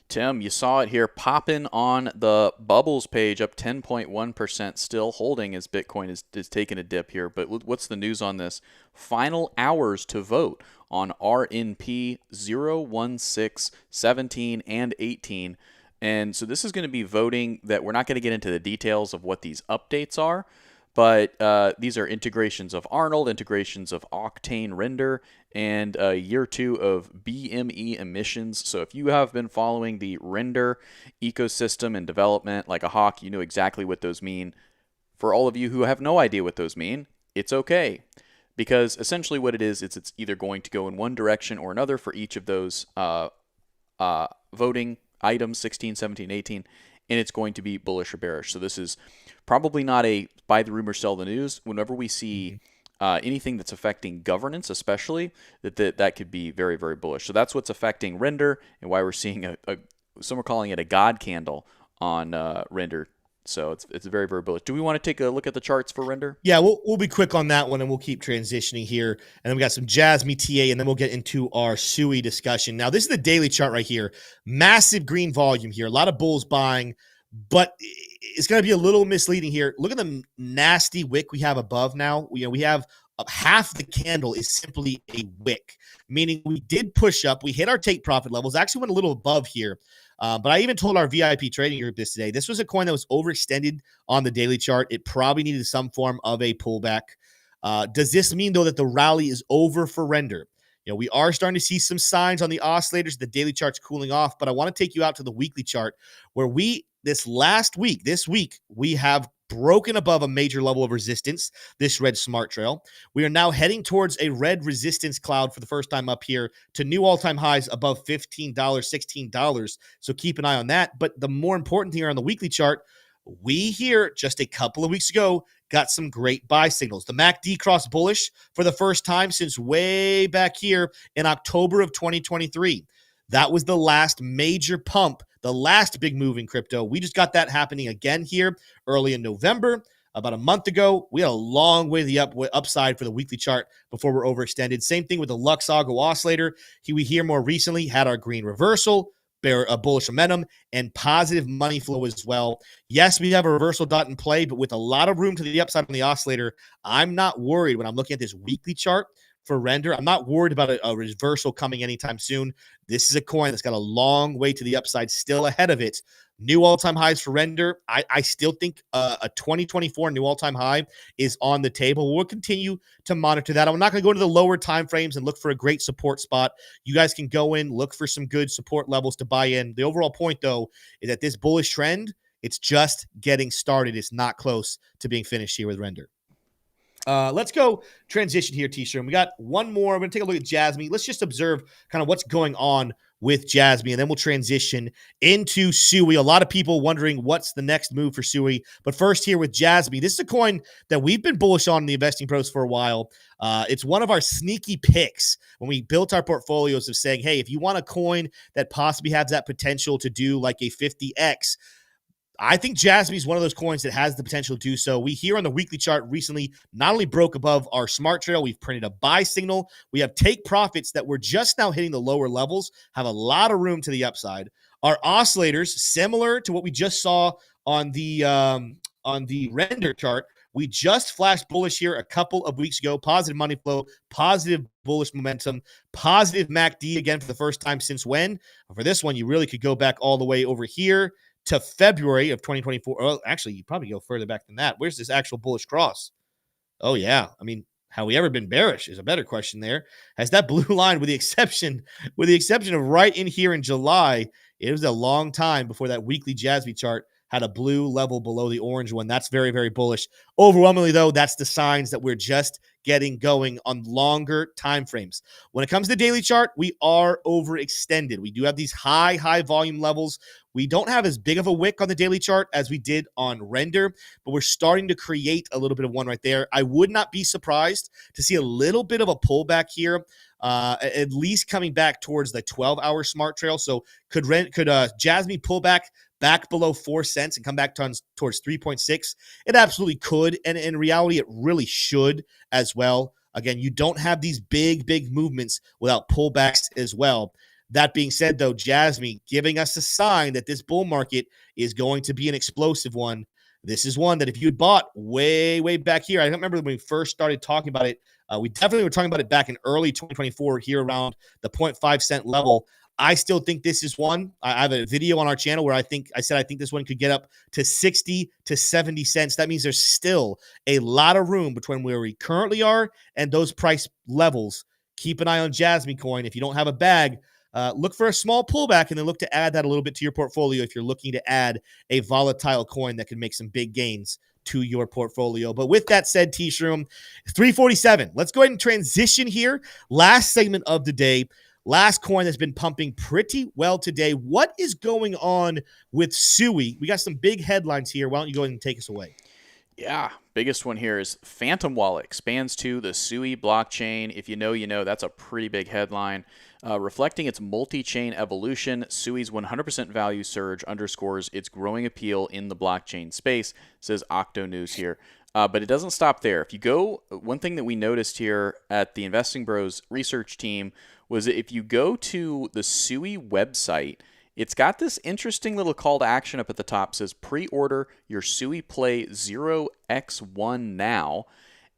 Tim, you saw it here popping on the bubbles page, up 10.1%, still holding as Bitcoin is taking a dip here. But what's the news on this? Final hours to vote on RNP 0, 6, 17, and 18. And so this is going to be voting that we're not going to get into the details of what these updates are, but these are integrations of Arnold, integrations of Octane Render, and year 2 of BME emissions. So if you have been following the Render ecosystem and development like a hawk, you know exactly what those mean. For all of you who have no idea what those mean, it's okay. Because essentially what it is, it's either going to go in one direction or another for each of those voting items, 16, 17, 18, and it's going to be bullish or bearish. So this is probably not a buy the rumor, sell the news. Whenever we see anything that's affecting governance, especially, that could be very, very bullish. So that's what's affecting Render and why we're seeing some are calling it a God candle on Render. So it's very, very bullish. Do we want to take a look at the charts for Render? Yeah, we'll be quick on that one, and we'll keep transitioning here. And then we got some JASMY TA, and then we'll get into our SUI discussion. Now, this is the daily chart right here. Massive green volume here. A lot of bulls buying, but it's going to be a little misleading here. Look at the nasty wick we have above now. We have half the candle is simply a wick, meaning we did push up. We hit our take profit levels. Actually went a little above here. But I even told our VIP trading group this today. This was a coin that was overextended on the daily chart. It probably needed some form of a pullback. Does this mean, though, that the rally is over for Render? We are starting to see some signs on the oscillators. The daily chart's cooling off, but I want to take you out to the weekly chart where this week, we have broken above a major level of resistance, this red smart trail. We are now heading towards a red resistance cloud for the first time up here to new all-time highs above $15, $16. So keep an eye on that. But the more important thing here on the weekly chart, we here just a couple of weeks ago got some great buy signals. The MACD crossed bullish for the first time since way back here in October of 2023. That was the last major pump, the last big move in crypto. We just got that happening again here early in November. About a month ago, we had a long way to the upside for the weekly chart before we're overextended. Same thing with the Luxago oscillator. We here more recently had our green reversal, a bullish momentum, and positive money flow as well. Yes, we have a reversal dot in play, but with a lot of room to the upside on the oscillator, I'm not worried when I'm looking at this weekly chart for Render. I'm not worried about a reversal coming anytime soon. This is a coin that's got a long way to the upside still ahead of it. New all-time highs for Render. I still think a 2024 new all-time high is on the table. We'll continue to monitor that. I'm not going to go into the lower time frames and look for a great support spot. You guys can go in, look for some good support levels to buy in. The overall point, though, is that this bullish trend, it's just getting started. It's not close to being finished here with Render. Let's go transition here, T-shirt. We got one more. I'm going to take a look at JASMY. Let's just observe kind of what's going on with JASMY, and then we'll transition into SUI. A lot of people wondering what's the next move for SUI. But first here with JASMY, this is a coin that we've been bullish on in the Investing Pros for a while. It's one of our sneaky picks when we built our portfolios of saying, hey, if you want a coin that possibly has that potential to do like a 50x, I think JASMY is one of those coins that has the potential to do so. We here on the weekly chart recently not only broke above our smart trail, we've printed a buy signal. We have take profits that we're just now hitting the lower levels, have a lot of room to the upside. Our oscillators, similar to what we just saw on the render chart, we just flashed bullish here a couple of weeks ago. Positive money flow, positive bullish momentum, positive MACD again for the first time since when? For this one, you really could go back all the way over here to February of 2024. Oh, actually, you probably go further back than that. Where's this actual bullish cross? Oh, yeah. I mean, have we ever been bearish is a better question there. Has that blue line, with the exception of right in here in July, it was a long time before that weekly JASMY chart had a blue level below the orange one. That's very, very bullish. Overwhelmingly, though, that's the signs that we're just getting going on longer time frames. When it comes to the daily chart, we are overextended. We do have these high volume levels. We don't have as big of a wick on the daily chart as we did on render, but we're starting to create a little bit of one right there. I would not be surprised to see a little bit of a pullback here, at least coming back towards the 12-hour smart trail. So could JASMY pull back below 4 cents and come back towards 3.6? It absolutely could. And in reality, it really should as well. Again, you don't have these big movements without pullbacks as well. That being said, though, JASMY giving us a sign that this bull market is going to be an explosive one. This is one that if you had bought way back here, I don't remember when we first started talking about it. We definitely were talking about it back in early 2024 here around the 0.5 cent level. I still think this is one. I have a video on our channel where I said I think this one could get up to 60 to 70 cents. That means there's still a lot of room between where we currently are and those price levels. Keep an eye on JASMY coin. If you don't have a bag, look for a small pullback and then look to add that a little bit to your portfolio if you're looking to add a volatile coin that can make some big gains to your portfolio. But with that said, T-Shroom, 347. Let's go ahead and transition here. Last segment of the day. Last coin that's been pumping pretty well today. What is going on with SUI? We got some big headlines here. Why don't you go ahead and take us away? Yeah, biggest one here is Phantom Wallet expands to the SUI blockchain. If you know, you know. That's a pretty big headline. Reflecting its multi-chain evolution, SUI's 100% value surge underscores its growing appeal in the blockchain space, says Octo News here. But it doesn't stop there. If you go, one thing that we noticed here at the Investing Bros research team was that if you go to the SUI website, it's got this interesting little call to action up at the top. It says pre-order your SUI Play 0x1 now.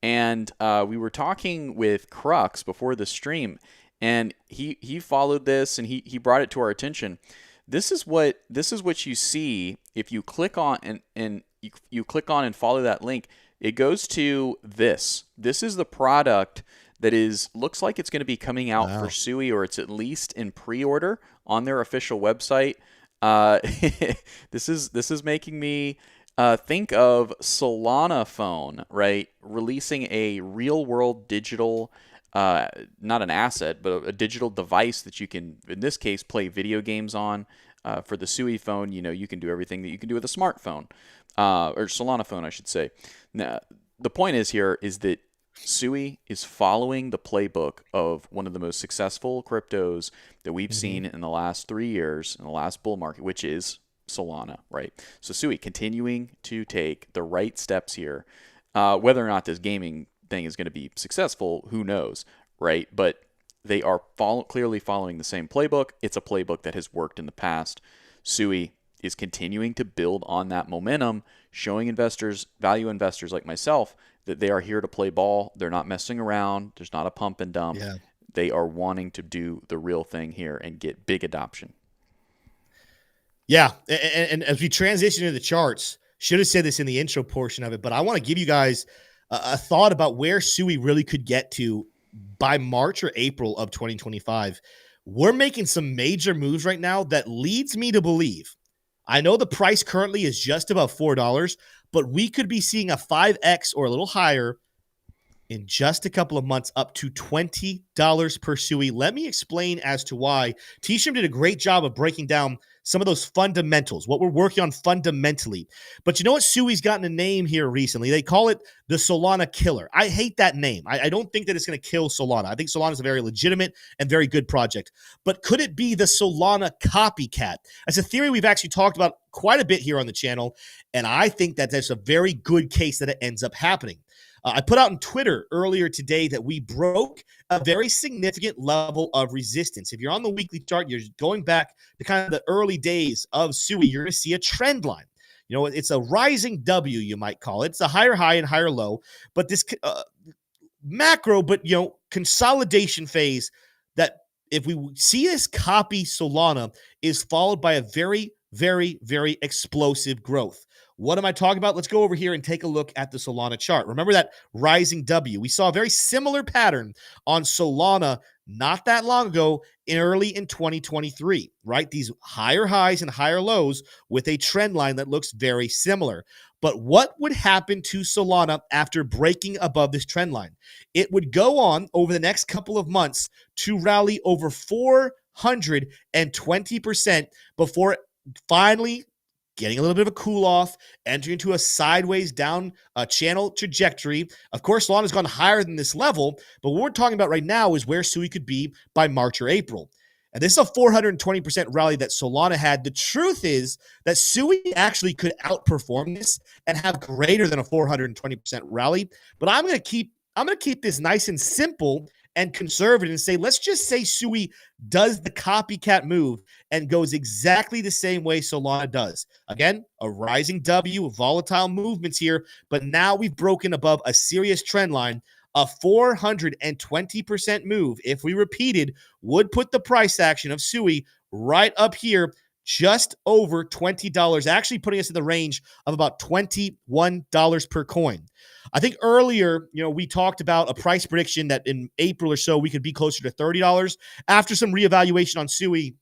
And we were talking with Crux before the stream, and he followed this and he brought it to our attention. This is what you see if you click on and you click on and follow that link. It goes to this. This is the product that looks like it's going to be coming out for SUI, or it's at least in pre-order on their official website. This is making me think of Solana Phone, right? Releasing a real-world digital, not an asset, but a digital device that you can, in this case, play video games on. For the SUI phone, you can do everything that you can do with a smartphone, or Solana Phone, I should say. Now, the point is that SUI is following the playbook of one of the most successful cryptos that we've seen in the last 3 years, in the last bull market, which is Solana, right? So SUI continuing to take the right steps here. Whether or not this gaming thing is going to be successful, who knows, right? But they are clearly following the same playbook. It's a playbook that has worked in the past. SUI is continuing to build on that momentum, showing investors, value investors like myself, that they are here to play ball. They're not messing around. There's not a pump and dump. Yeah. They are wanting to do the real thing here and get big adoption. Yeah, and as we transition to the charts, should have said this in the intro portion of it, but I want to give you guys a thought about where SUI really could get to by March or April of 2025. We're making some major moves right now that leads me to believe, I know the price currently is just about $4, but we could be seeing a 5x or a little higher in just a couple of months up to $20 per SUI. Let me explain as to why. T-Shim did a great job of breaking down some of those fundamentals, what we're working on fundamentally. But you know what SUI's gotten a name here recently? They call it the Solana killer. I hate that name. I don't think that it's going to kill Solana. I think Solana is a very legitimate and very good project. But could it be the Solana copycat? That's a theory we've actually talked about quite a bit here on the channel, and I think that that's a very good case that it ends up happening. I put out on Twitter earlier today that we broke a very significant level of resistance. If you're on the weekly chart, you're going back to kind of the early days of SUI, you're going to see a trend line. You know, it's a rising W, you might call it. It's a higher high and higher low, but this macro, but, you know, consolidation phase that if we see this copy Solana is followed by a very, very, very explosive growth. What am I talking about? Let's go over here and take a look at the Solana chart. Remember that rising W. We saw a very similar pattern on Solana not that long ago, early in 2023, right? These higher highs and higher lows with a trend line that looks very similar. But what would happen to Solana after breaking above this trend line? It would go on over the next couple of months to rally over 420% before finally getting a little bit of a cool off, entering into a sideways down channel trajectory. Of course, Solana's gone higher than this level, but what we're talking about right now is where SUI could be by March or April. And this is a 420% rally that Solana had. The truth is that SUI actually could outperform this and have greater than a 420% rally. But I'm going to keep this nice and simple and conservative and say, let's just say SUI does the copycat move and goes exactly the same way Solana does. Again, a rising W, volatile movements here, but now we've broken above a serious trend line. A 420% move, if we repeated, would put the price action of SUI right up here, just over $20, actually putting us in the range of about $21 per coin. I think earlier, you know, we talked about a price prediction that in April or so, we could be closer to $30. After some reevaluation on SUI,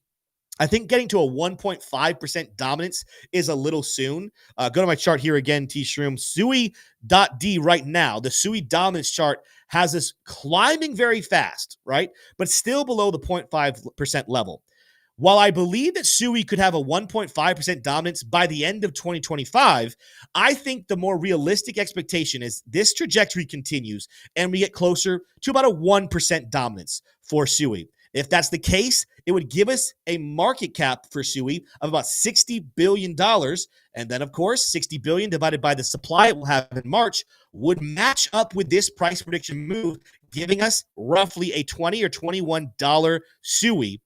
I think getting to a 1.5% dominance is a little soon. Go to my chart here again, T-Shroom. SUI.D right now, the SUI dominance chart has us climbing very fast, right? But still below the 0.5% level. While I believe that SUI could have a 1.5% dominance by the end of 2025, I think the more realistic expectation is this trajectory continues and we get closer to about a 1% dominance for SUI. If that's the case, it would give us a market cap for SUI of about $60 billion. And then, of course, $60 billion divided by the supply it will have in March would match up with this price prediction move, giving us roughly a $20 or $21 SUI.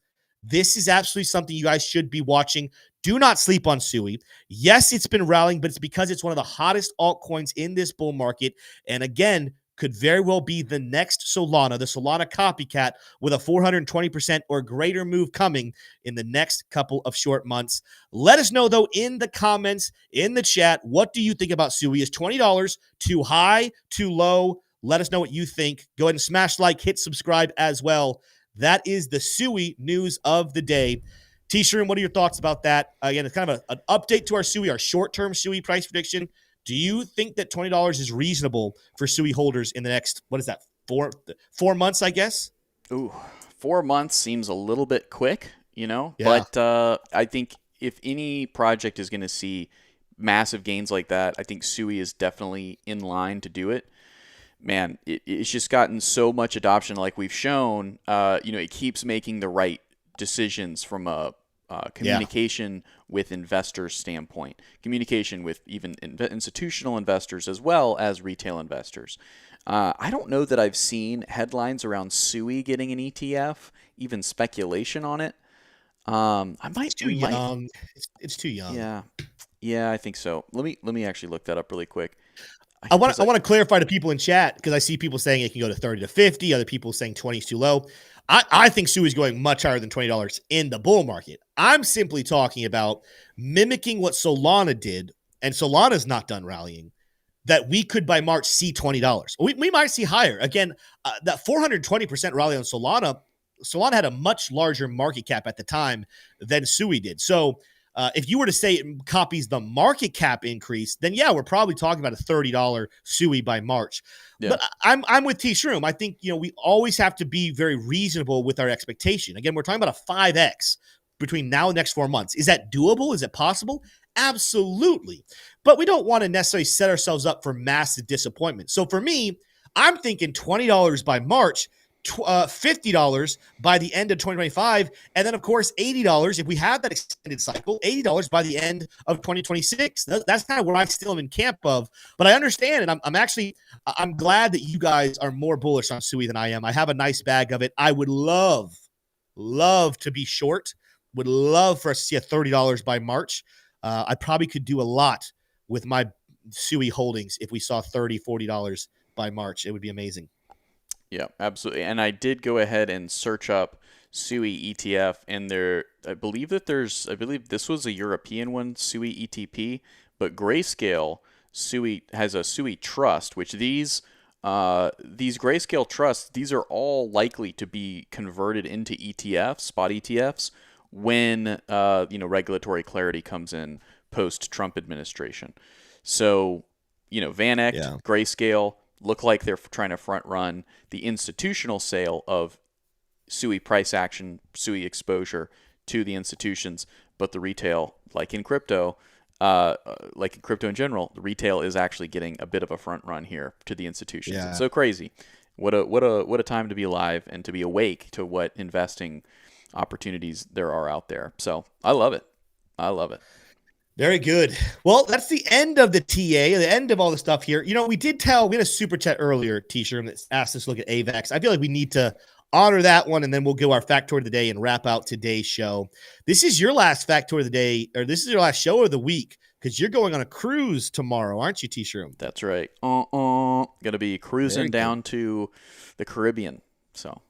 This is absolutely something you guys should be watching. Do not sleep on SUI. Yes, it's been rallying, but it's because it's one of the hottest altcoins in this bull market. And again, could very well be the next Solana, the Solana copycat, with a 420% or greater move coming in the next couple of short months. Let us know, though, in the comments, in the chat, what do you think about SUI? Is $20 too high, too low? Let us know what you think. Go ahead and smash like, hit subscribe as well. That is the SUI news of the day. T-Shroom, what are your thoughts about that? Again, it's kind of an update to our SUI, our short-term SUI price prediction. Do you think that $20 is reasonable for SUI holders in the next, what is that, four months, I guess? Ooh, 4 months seems a little bit quick, you know? Yeah. But I think if any project is going to see massive gains like that, I think SUI is definitely in line to do it. Man, it's just gotten so much adoption like we've shown. It keeps making the right decisions from a communication with investors standpoint, communication with even institutional investors as well as retail investors. I don't know that I've seen headlines around SUI getting an ETF, even speculation on it. It's too young. It's too young. Yeah, I think so. Let me actually look that up really quick. I want to clarify to people in chat because I see people saying it can go to 30 to 50. Other people saying 20 is too low. I think SUI is going much higher than $20 in the bull market. I'm simply talking about mimicking what Solana did, and Solana's not done rallying, that we could by March see $20. We might see higher. Again, that 420% rally on Solana had a much larger market cap at the time than SUI did. So If you were to say it copies the market cap increase, then yeah, we're probably talking about a $30 SUI by March. Yeah. But I'm with T Shroom. I think we always have to be very reasonable with our expectation. Again, we're talking about a 5x between now and the next 4 months. Is that doable? Is it possible? Absolutely. But we don't want to necessarily set ourselves up for massive disappointment. So for me, I'm thinking $20 by March, $50 by the end of 2025, and then of course $80 if we have that extended cycle, $80 by the end of 2026. That's kind of where I still am in camp of. But I understand, and I'm glad that you guys are more bullish on SUI than I am. I have a nice bag of it. I would love to be short. Would love for us to see a $30 by March. I probably could do a lot with my SUI holdings if we saw $30, $40 by March. It would be amazing. Yeah, absolutely. And I did go ahead and search up SUI ETF, and I believe this was a European one, SUI ETP, but Grayscale SUI has a SUI Trust, which these Grayscale trusts, these are all likely to be converted into ETFs, spot ETFs, when regulatory clarity comes in post-Trump administration. So, VanEck, Grayscale look like they're trying to front run the institutional sale of SUI price action, SUI exposure to the institutions, but the retail, like in crypto in general, the retail is actually getting a bit of a front run here to the institutions. Yeah. It's so crazy. What a time to be alive and to be awake to what investing opportunities there are out there. So I love it. Very good. Well, that's the end of the TA, the end of all the stuff here. We had a super chat earlier, T-Shirt, that asked us to look at AVAX. I feel like we need to honor that one, and then we'll go our Factoid of the day and wrap out today's show. This is your last Factoid of the day, or this is your last show of the week, because you're going on a cruise tomorrow, aren't you, T-Shirt? That's right. Going to be cruising down to the Caribbean. So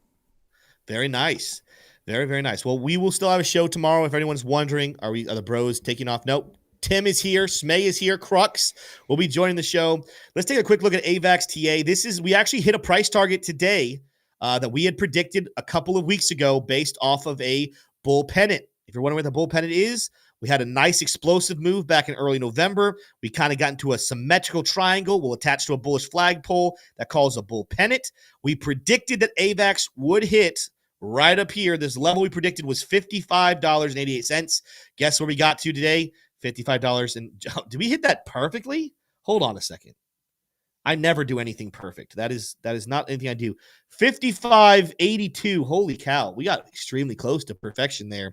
very nice. Very, very nice. Well, we will still have a show tomorrow. If anyone's wondering, are the bros taking off? Nope. Tim is here. Smay is here. Crux will be joining the show. Let's take a quick look at AVAX TA. We actually hit a price target today that we had predicted a couple of weeks ago based off of a bull pennant. If you're wondering what the bull pennant is, we had a nice explosive move back in early November. We kind of got into a symmetrical triangle. We'll attach to a bullish flagpole that calls a bull pennant. We predicted that AVAX would hit right up here. This level we predicted was $55.88. Guess where we got to today? $55. And did we hit that perfectly? Hold on a second. I never do anything perfect. That is not anything I do. 55.82. Holy cow. We got extremely close to perfection there.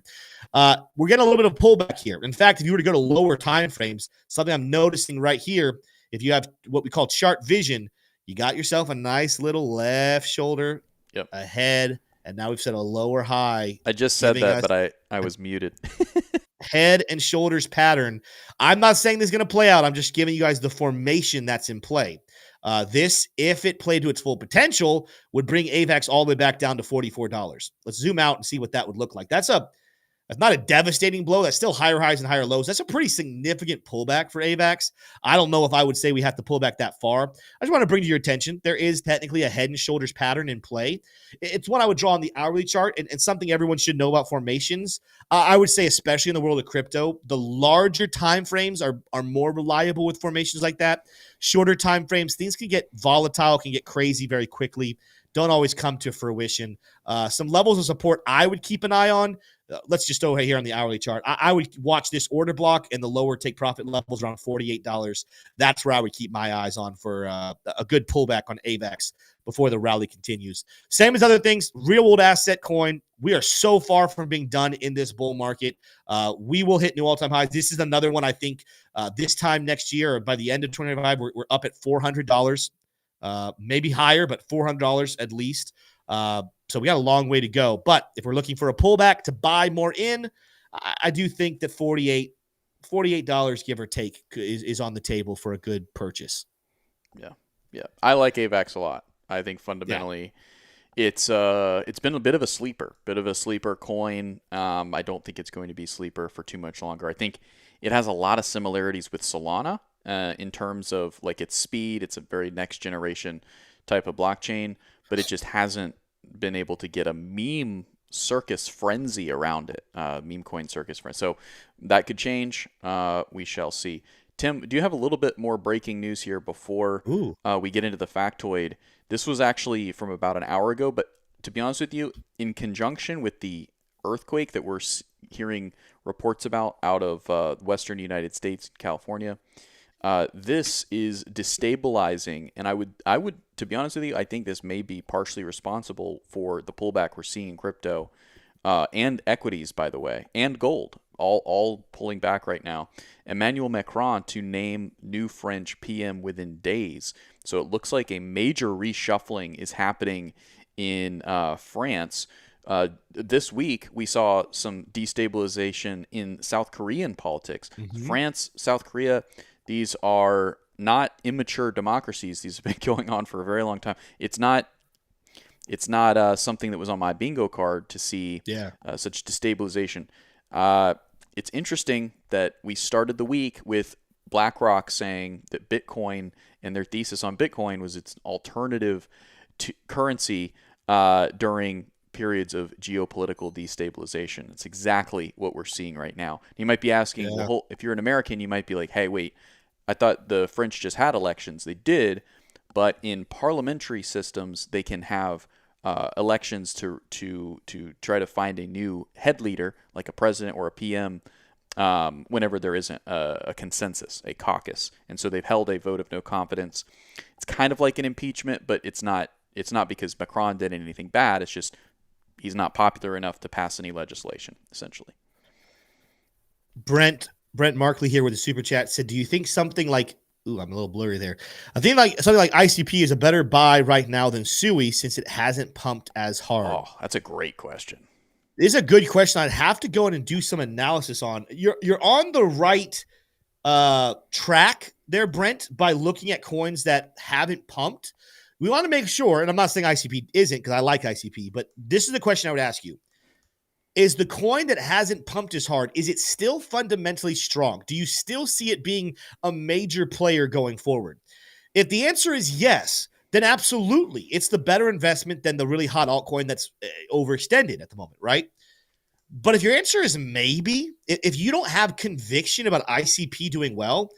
We're getting a little bit of pullback here. In fact, if you were to go to lower time frames, something I'm noticing right here, if you have what we call chart vision, you got yourself a nice little left shoulder ahead. And now we've set a lower high. I just said that, but I was muted. Head and shoulders pattern. I'm not saying this is going to play out. I'm just giving you guys the formation that's in play. This, if it played to its full potential, would bring AVAX all the way back down to $44. Let's zoom out and see what that would look like. That's not a devastating blow. That's still higher highs and higher lows. That's a pretty significant pullback for AVAX. I don't know if I would say we have to pull back that far. I just want to bring to your attention, there is technically a head and shoulders pattern in play. It's one I would draw on the hourly chart and something everyone should know about formations. I would say, especially in the world of crypto, the larger time frames are more reliable with formations like that. Shorter time frames, things can get volatile, can get crazy very quickly. Don't always come to fruition. Some levels of support I would keep an eye on. Let's just go right here on the hourly chart. I would watch this order block and the lower take profit levels around $48. That's where I would keep my eyes on for a good pullback on AVAX before the rally continues. Same as other things, real world asset coin. We are so far from being done in this bull market. We will hit new all-time highs. This is another one I think this time next year, or by the end of 2025, we're up at $400. Maybe higher, but $400 at least. So we got a long way to go. But if we're looking for a pullback to buy more in, I do think that $48, give or take, is on the table for a good purchase. Yeah. I like AVAX a lot. I think fundamentally it's been a bit of a sleeper coin. I don't think it's going to be sleeper for too much longer. I think it has a lot of similarities with Solana in terms of like its speed. It's a very next generation type of blockchain, but it just hasn't been able to get a meme circus frenzy around it, meme coin circus frenzy. So that could change. We shall see. Tim, do you have a little bit more breaking news here before we get into the factoid? This was actually from about an hour ago, but to be honest with you, in conjunction with the earthquake that we're hearing reports about out of western United States, California, this is destabilizing, and I would, to be honest with you, I think this may be partially responsible for the pullback we're seeing in crypto and equities, by the way, and gold, all pulling back right now. Emmanuel Macron to name new French PM within days, so it looks like a major reshuffling is happening in France. This week, we saw some destabilization in South Korean politics. France, South Korea. These are not immature democracies. These have been going on for a very long time. It's not something that was on my bingo card to see such destabilization. It's interesting that we started the week with BlackRock saying that Bitcoin and their thesis on Bitcoin was its alternative to currency during periods of geopolitical destabilization. It's exactly what we're seeing right now. You might be asking, well, if you're an American, you might be like, hey, wait, I thought the French just had elections. They did, but in parliamentary systems, they can have elections to try to find a new head leader, like a president or a PM, whenever there isn't a consensus, a caucus. And so they've held a vote of no confidence. It's kind of like an impeachment, but it's not because Macron did anything bad. It's just he's not popular enough to pass any legislation, essentially. Brent Markley here with a super chat said, do you think something like, I'm a little blurry there. I think like something like ICP is a better buy right now than SUI since it hasn't pumped as hard? Oh, that's a great question. This is a good question. I'd have to go in and do some analysis on. You're on the right track there, Brent, by looking at coins that haven't pumped. We want to make sure, and I'm not saying ICP isn't because I like ICP, but this is the question I would ask you. Is the coin that hasn't pumped as hard, is it still fundamentally strong? Do you still see it being a major player going forward? If the answer is yes, then absolutely. It's the better investment than the really hot altcoin that's overextended at the moment, right? But if your answer is maybe, if you don't have conviction about ICP doing well,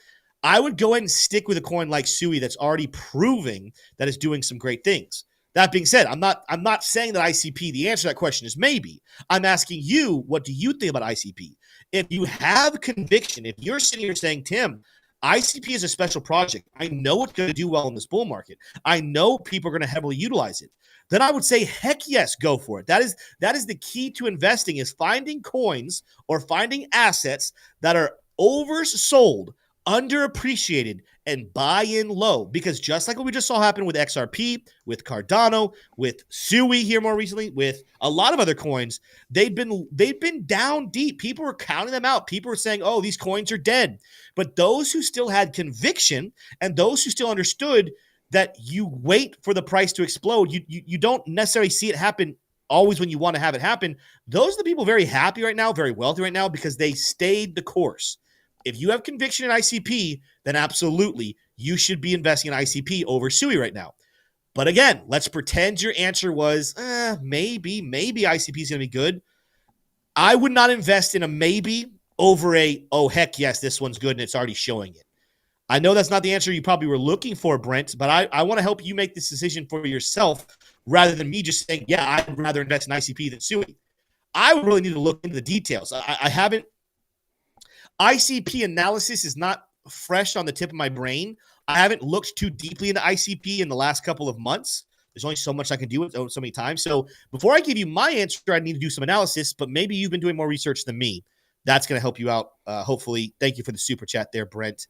I would go ahead and stick with a coin like SUI that's already proving that it's doing some great things. That being said, I'm not saying that ICP, the answer to that question is maybe. I'm asking you, what do you think about ICP? If you have conviction, if you're sitting here saying, Tim, ICP is a special project. I know it's going to do well in this bull market. I know people are going to heavily utilize it. Then I would say, heck yes, go for it. That is the key to investing, is finding coins or finding assets that are oversold, underappreciated, and buy in low. Because just like what we just saw happen with XRP, with Cardano, with SUI here more recently, with a lot of other coins, they've been down deep. People were counting them out. People were saying, oh, these coins are dead. But those who still had conviction and those who still understood that you wait for the price to explode, you don't necessarily see it happen always when you want to have it happen. Those are the people very happy right now, very wealthy right now, because they stayed the course. If you have conviction in ICP, then absolutely you should be investing in ICP over SUI right now. But again, let's pretend your answer was maybe ICP is going to be good. I would not invest in a maybe over a, oh, heck yes, this one's good and it's already showing it. I know that's not the answer you probably were looking for, Brent, but I want to help you make this decision for yourself rather than me just saying, yeah, I'd rather invest in ICP than SUI. I would really need to look into the details. I haven't. ICP analysis is not fresh on the tip of my brain. I haven't looked too deeply into ICP in the last couple of months. There's only so much I can do with so many times. So before I give you my answer, I need to do some analysis, but maybe you've been doing more research than me. That's going to help you out, hopefully. Thank you for the super chat there, Brent.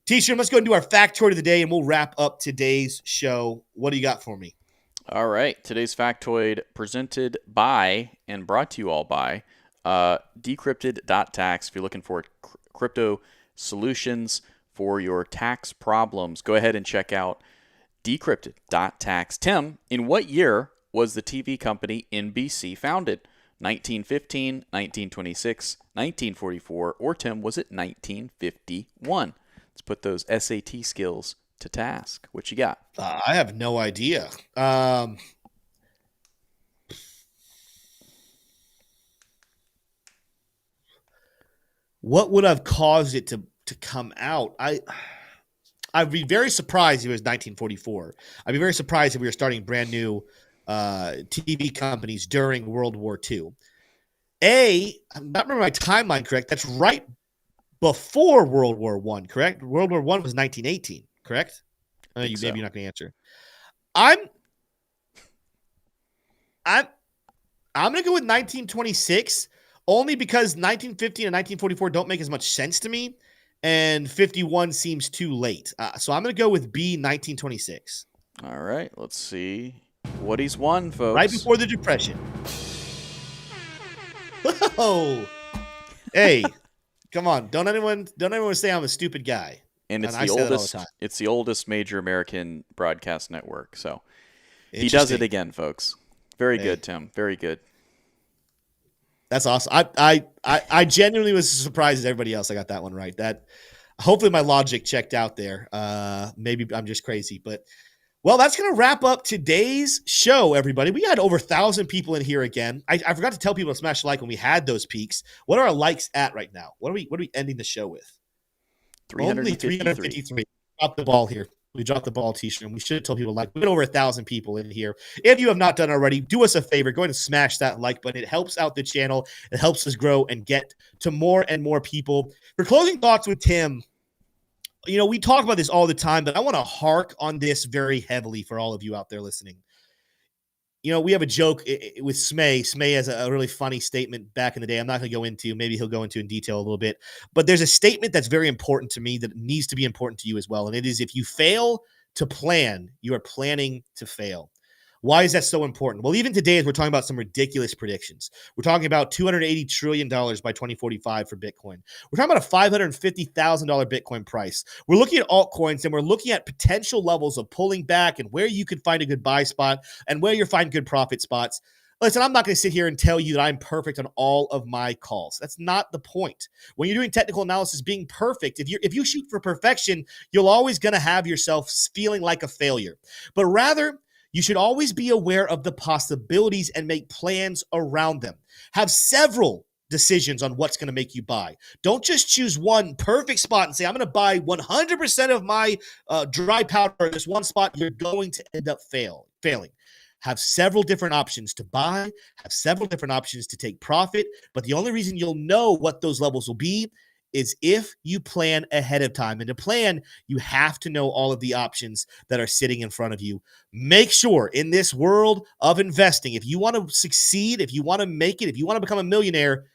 T-shirt, let's go and do our factoid of the day, and we'll wrap up today's show. What do you got for me? All right. Today's factoid presented by and brought to you all by Decrypted.tax. If you're looking for crypto solutions for your tax problems, go ahead and check out Decrypted.tax. Tim, in what year was the TV company NBC founded? 1915, 1926, 1944, or Tim, was it 1951? Let's put those SAT skills to task. What you got? I have no idea. what would have caused it to come out? I'd be very surprised if it was 1944. I'd be very surprised if we were starting brand new TV companies during World War II. I'm not remember my timeline correct. That's right before World War I, correct? World War I was 1918, correct? Maybe you're not going to answer. I'm going to go with 1926 only because 1950 and 1944 don't make as much sense to me, and 51 seems too late. So I'm going to go with B, 1926. All right, let's see what he's won, folks. Right before the Depression. Oh, hey, come on! Don't anyone say I'm a stupid guy. And it's the oldest. It's the oldest major American broadcast network. So he does it again, folks. Very good, Tim. Very good. That's awesome. I genuinely was as surprised as everybody else. I got that one right. That hopefully my logic checked out there. Maybe I'm just crazy, but well, that's going to wrap up today's show, everybody. We had over 1,000 people in here again. I forgot to tell people to smash like when we had those peaks. What are our likes at right now? What are we ending the show with? 353. Drop the ball here. We dropped the ball t-shirt, and we should have told people like we had over 1,000 people in here. If you have not done already, do us a favor. Go ahead and smash that like button. It helps out the channel. It helps us grow and get to more and more people. For closing thoughts with Tim, we talk about this all the time, but I want to hark on this very heavily for all of you out there listening. We have a joke with Smay. Smay has a really funny statement back in the day. I'm not going to go into. Maybe he'll go into in detail a little bit. But there's a statement that's very important to me that needs to be important to you as well. And it is, if you fail to plan, you are planning to fail. Why is that so important? Well, even today, as we're talking about some ridiculous predictions, we're talking about $280 trillion by 2045 for Bitcoin. We're talking about a $550,000 Bitcoin price. We're looking at altcoins, and we're looking at potential levels of pulling back and where you can find a good buy spot and where you'll find good profit spots. Listen, I'm not going to sit here and tell you that I'm perfect on all of my calls. That's not the point. When you're doing technical analysis, being perfect, if you shoot for perfection, you're always going to have yourself feeling like a failure. But rather, you should always be aware of the possibilities and make plans around them. Have several decisions on what's going to make you buy. Don't just choose one perfect spot and say, I'm going to buy 100% of my dry powder in this one spot. You're going to end up failing. Have several different options to buy, have several different options to take profit. But the only reason you'll know what those levels will be is if you plan ahead of time. And to plan, you have to know all of the options that are sitting in front of you. Make sure in this world of investing, if you want to succeed, if you want to make it, if you want to become a millionaire,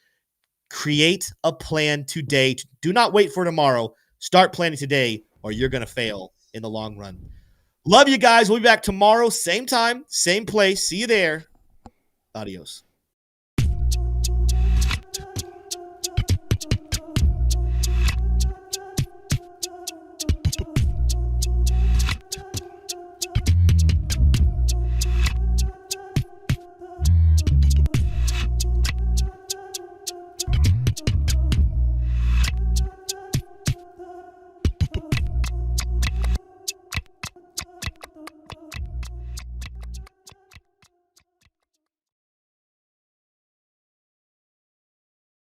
create a plan today. Do not wait for tomorrow. Start planning today, or you're going to fail in the long run. Love you guys. We'll be back tomorrow, same time, same place. See you there. Adios.